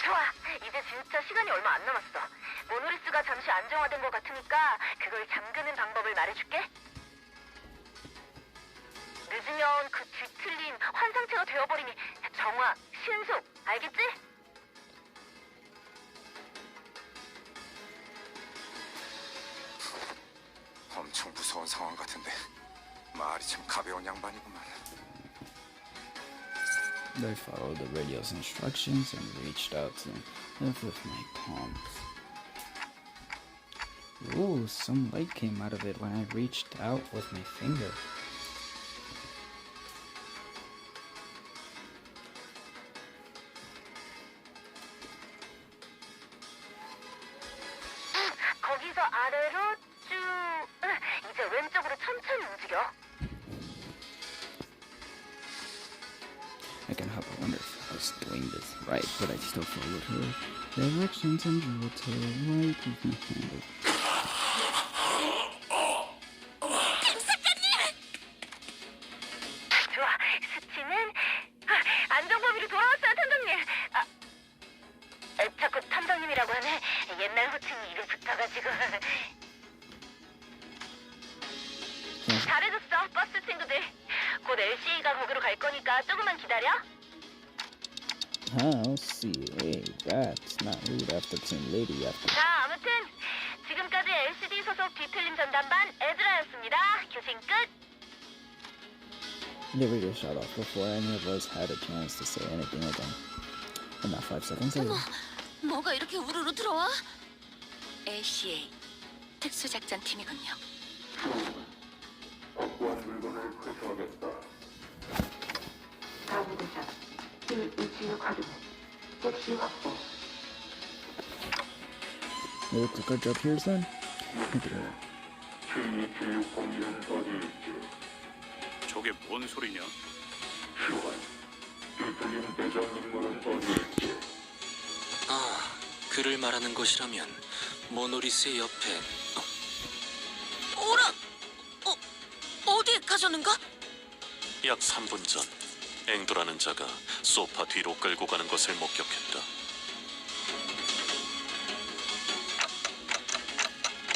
좋아, 이제 진짜 시간이 얼마 안 남았어. 모노리스가 잠시 안정화된 것 같으니까 그걸 잠그는 방법을 말해줄게. 늦으면 그 뒤틀린 환상체가 되어버리니 정화, 신속, 알겠지? 엄청 무서운 상황 같은데 말이 참 가벼운 양반이구만. I followed the radio's instructions and reached out to him with my palms. Ooh, some light came out of it when I reached out with my finger. 거기서 아래로 쭉. 이제 왼쪽으로 천천히 움직여. I can help. I wonder if I was doing this right, but I still followed her directions and drew it to the right with my hand. 좋아, 수치는 안정범위로 돌아왔어요, 탐정님. 자꾸 탐정님이라고 하네. 옛날 호칭이 입에 붙어가지고. 잘해줬어, 버스 친구들. 곧 LCA가 거기로 갈 거니까 조금만 기다려. I'll see. Hey, that's not rude after team lady after. 자, 아무튼 지금까지 LCD 소속 뒤틀림 전담반 에즈라였습니다. 교신 끝. The radio shut off before any of us had a chance to say anything again. And not 5 seconds later. 뭐가 이렇게 우르르 들어와? LCA 특수작전팀이군요. You look good job here, son. 저게 뭔 소리냐? 아, 그를 말하는 것이라면 모노리스의 옆에 오라! 어디에 가셨는가? 약 3분 전 앵도라는 자가 소파 뒤로 끌고 가는 것을 목격했다.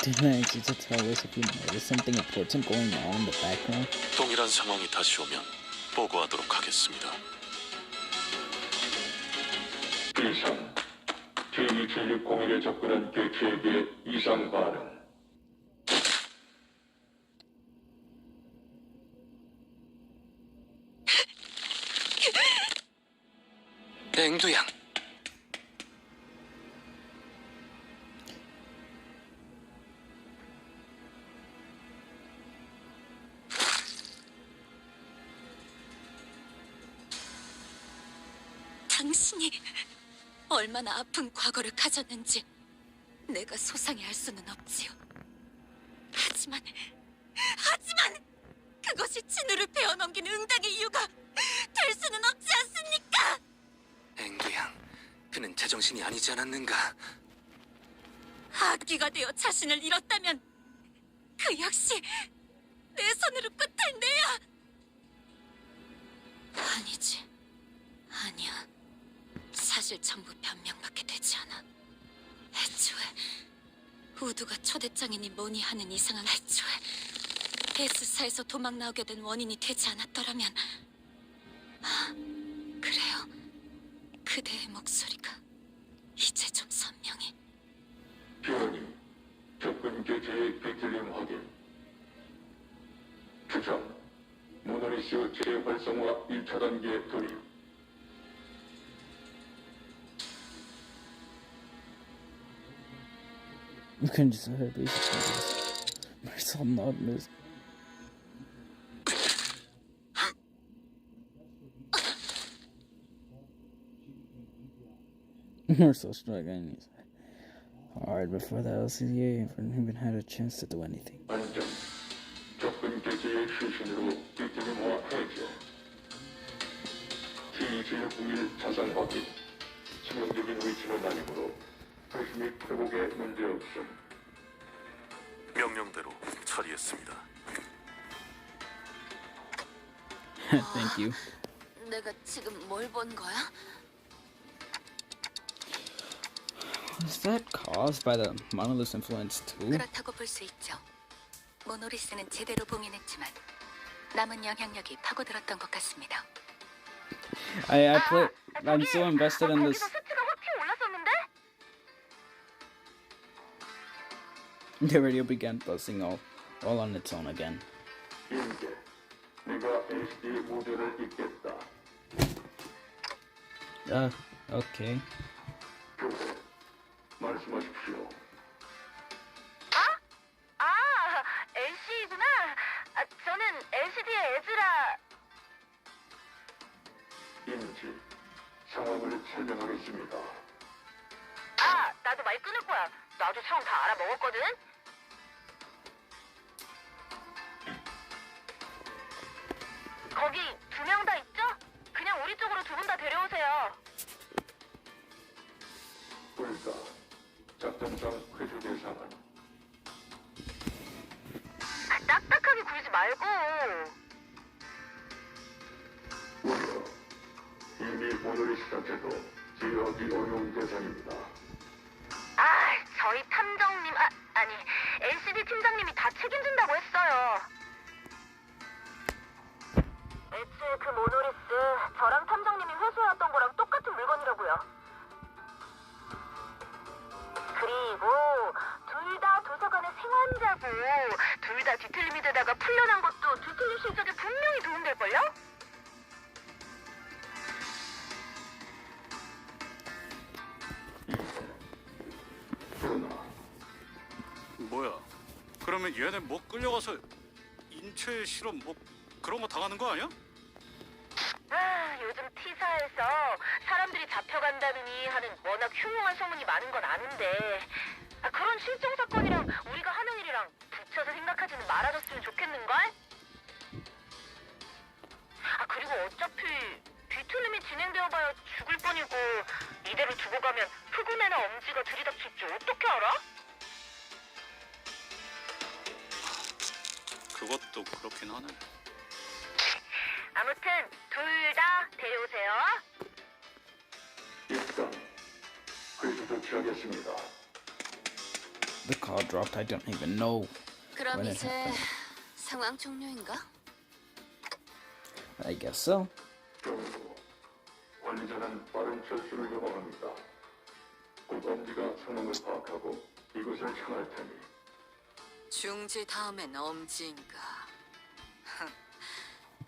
Didn't I need to tell us if you noticed something important going on in the background? 동일한 상황이 다시 오면 보고하도록 하겠습니다. 이상 T2760에 접근한 객체에게 이상 반응. 앵두양. 당신이 얼마나 아픈 과거를 가졌는지 내가 소상히 알 수는 없지요. 하지만 그것이 진우를 베어넘긴 응당의 이유가 될 수는 없지 않습니까? 앵두양, 그는 제정신이 아니지 않았는가? 악귀가 되어 자신을 잃었다면 그 역시 내 손으로 끝을 내야. 아니지, 아니야. 사실 전부 변명밖에 되지 않아. 애초에 우두가 초대장이니 뭐니 하는 이상한 애초에 S사에서 도망 나오게 된 원인이 되지 않았더라면. 그래요. 그대의 목소리가 이제 좀 선명해. 변이 접근 객체의 뒤틀림 확인. 주장 모노리스 재활성화 1차 단계 돌입. You can just have basically Marcel not miss. Marcel struggling hard before the LCA haven't even had a chance to do anything. 안정 접근 객체의 실신으로 뒤틀림화 해제. T2701 자산 확인. 치명적인 위치는 아니므로 회심및 회복에 문제없음. 명령대로 처리했습니다. Thank you. 내가 지금 뭘 본 거야? Is that caused by the monolith influence too? 그렇다고 볼 수 있죠. 모노리스는 제대로 봉인했지만 남은 영향력이 파고들었던 것 같습니다. I'm so invested in this. 거기서 수치가 확 튀어 올랐었는데? The radio began buzzing all on its own again. Okay. LC구나. 저는 LCD의 에즈라. 상황을 설명하겠습니다. 나도 말 끊을 거야. 나도 상황 다 알아먹었거든. 거기 2명 다 있죠? 그냥 우리 쪽으로 2분 다 데려오세요. 불가 작전상 회수 대상은 딱딱하게 굴지 말고. 우려 이미 모노리스 자체도 지역이 어려운 대상입니다. 저희 탐정님, 아니 LCD 팀장님이 다 책임진다고 했어요. 애초에 그 모노리스 저랑 탐정님이 회수해왔던 거랑 똑같은 물건이라고요. 그리고 둘 다 도서관의 생환자고 둘 다 뒤틀림이 되다가 풀려난 것도 뒤틀림 실적에 분명히 도움될걸요? 뭐야? 그러면 얘네 뭐 끌려가서 인체 실험 뭐 그런 거 당하는 거 아니야? 요즘 T사에서 사람들이 잡혀간다느니 하는 워낙 흉흉한 소문이 많은 건 아는데 그런 실종 사건이랑 우리가 하는 일이랑 붙여서 생각하지는 말아줬으면 좋겠는걸? 그리고 어차피 뒤틀림이 진행되어봐야 죽을 뿐이고 이대로 두고 가면 흑운애나 엄지가 들이닥칠지 어떻게 알아? 그것도 그렇긴 하네. 아무튼 둘 다 데려오세요. 일단 회수 조치하겠습니다. The call dropped. I don't even know 그럼 when it 이제 happened. 상황 종료인가? I guess so. 정부 관리자는 빠른 철수를 요망합니다. 곧 엄지가 상황을 파악하고 이곳을 향할 테니 중지 다음엔 엄지인가.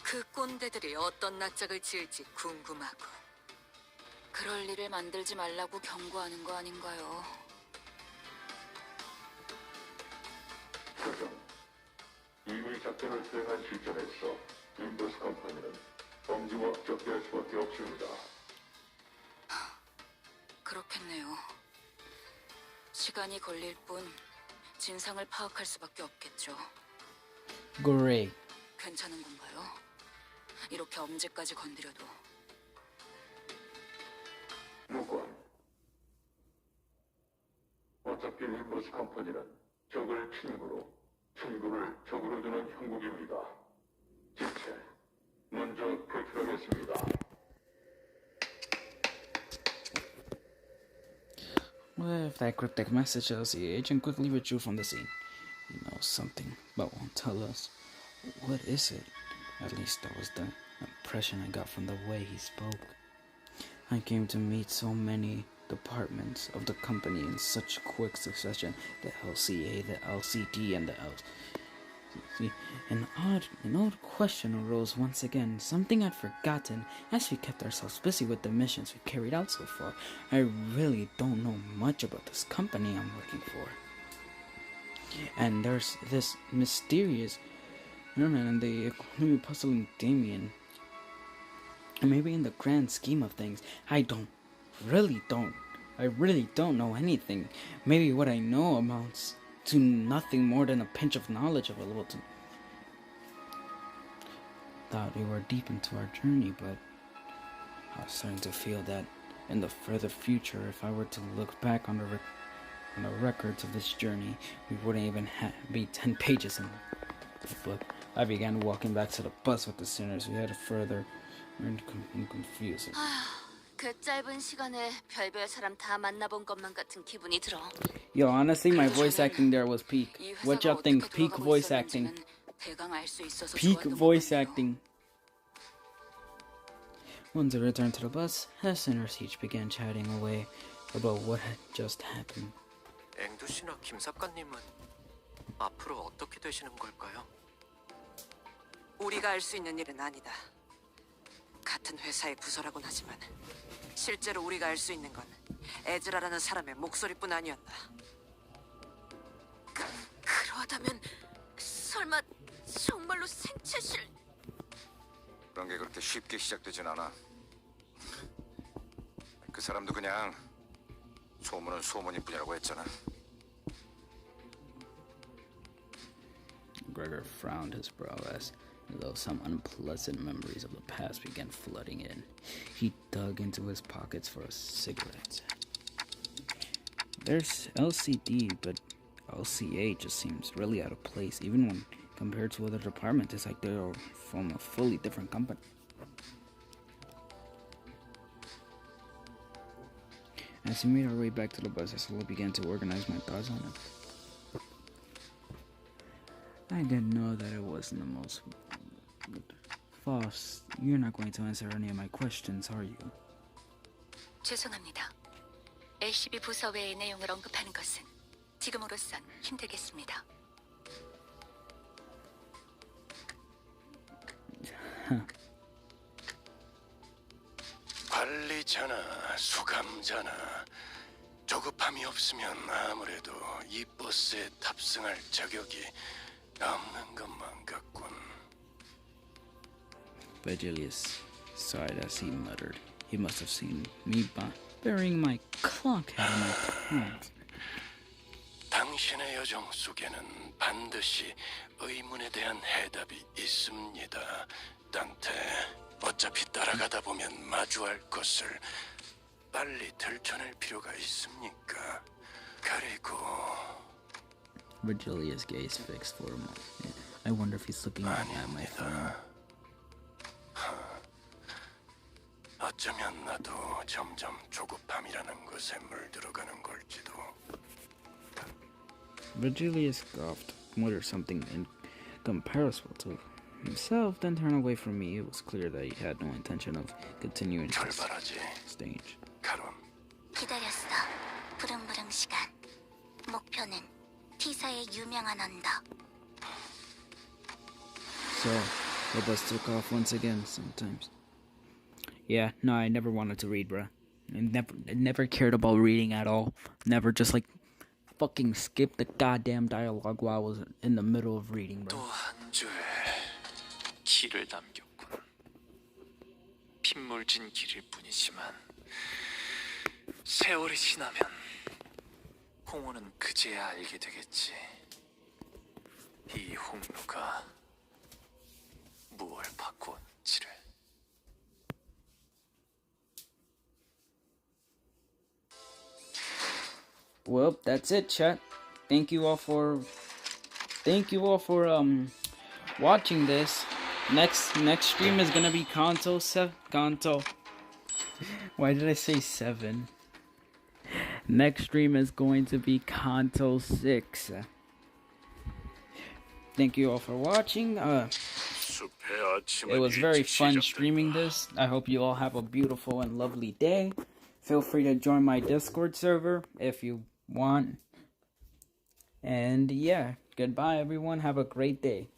그 꼰대들이 어떤 낯짝을 지을지 궁금하고. 그럴 일을 만들지 말라고 경고하는 거 아닌가요? 조정 이미 작전을 수행한 시점에서 림버스 컴퍼니는 엄지와 접대할 수밖에 없습니다. 그렇겠네요. 시간이 걸릴 뿐 진상을 파악할 수밖에 없겠죠. Great. 괜찮은 건가요? 이렇게 엄지까지 건드려도. 무관 어차피 림버스 컴퍼니는 적을 친구로 친구를 적으로 두는 형국입니다. 지체 먼저 표출하겠습니다. With that cryptic message, the agent quickly withdrew from the scene. He knows something, but won't tell us. What is it? At least that was the impression I got from the way he spoke. I came to meet so many departments of the company in such quick succession. The LCA, the LCD, and the LCD. An odd question arose once again, something I'd forgotten as we kept ourselves busy with the missions we carried out so far. I really don't know much about this company I'm working for. And there's this mysterious Merman and the economy puzzling Damien. And maybe in the grand scheme of things, I really don't know anything. Maybe what I know amounts to nothing more than a pinch of knowledge available to. Thought we were deep into our journey, but I was starting to feel that in the further future, if I were to look back on the on the records of this journey, we wouldn't even be 10 pages in the book. I began walking back to the bus with the sinners. We had further and confused. 그 짧은 시간에 별별 사람 다 만나본 것만 같은 기분이 들어. Yo, honestly, my voice acting there was peak. What y'all think? Peak voice acting. Peak voice acting. Once I returned to the bus, the sinners each began chatting away about what had just happened. 앵두 씨나 김 작가님은 앞으로 어떻게 되시는 걸까요? 우리가 알 수 있는 일은 아니다. 같은 회사의 부서라곤 하지만 실제로 우리가 알 수 있는 건 에즈라라는 사람의 목소리뿐 아니었다. 그러하다면 설마 정말로 생체실... 그런 게 그렇게 쉽게 시작되진 않아. 그 사람도 그냥 소문은 소문일 뿐이라고 했잖아. Gregor frowned his brow as though some unpleasant memories of the past began flooding in. He dug into his pockets for a cigarette. There's LCD, but LCA just seems really out of place, even when compared to other departments. It's like they're from a fully different company. As we made our way back to the bus, I slowly began to organize my thoughts on it. I didn't know that it wasn't the most... False, you're not going to answer any of my questions, are you? 죄송합니다. LCB 부서 외의 내용을 언급하는 것은 지금으로선 힘들겠습니다. 관리자나 수감자나 조급함이 없으면 아무래도 이 버스에 탑승할 자격이 없는 것만 같군. Virgilius sighed as he muttered. He must have seen me burying my clock head in my pants. 당신의 여정 속에는 반드시 의문에 대한 해답이 있습니다. 단테, 어차피 따라가다 보면 마주할 것을 빨리 들춰낼 필요가 있습니까? 그리고 Virgilius' gaze fixed for a moment. I wonder if he's looking at my phone. 어쩌면 나도 점점 조급함이라는 것에 물들어가는 걸지도. Virgilius scoffed, muttered something incomparable to himself, then turned away from me. It was clear that he had no intention of continuing this stage. 기다렸어. 부릉부릉 시간. 목표는 T사의 유명한 언덕. So, the bus took off once again sometimes. Yeah, no, I never wanted to read, bruh. I never cared about reading at all. Never, just like fucking skip the goddamn dialogue while I was in the middle of reading, bro. 또 한 줄 길을 남겼군. 핏물진 길일 뿐이지만 세월이 지나면 홍호는 그제야 알게 되겠지. 이 홍로가 무얼 바꾸었지를. Well, that's it, chat. Thank you all for watching this. Next stream is gonna be Canto. Why did I say 7? Next stream is going to be Canto 6. Thank you all for watching. It was very fun streaming this. I hope you all have a beautiful and lovely day. Feel free to join my Discord server if you want. And yeah, goodbye everyone. Have a great day.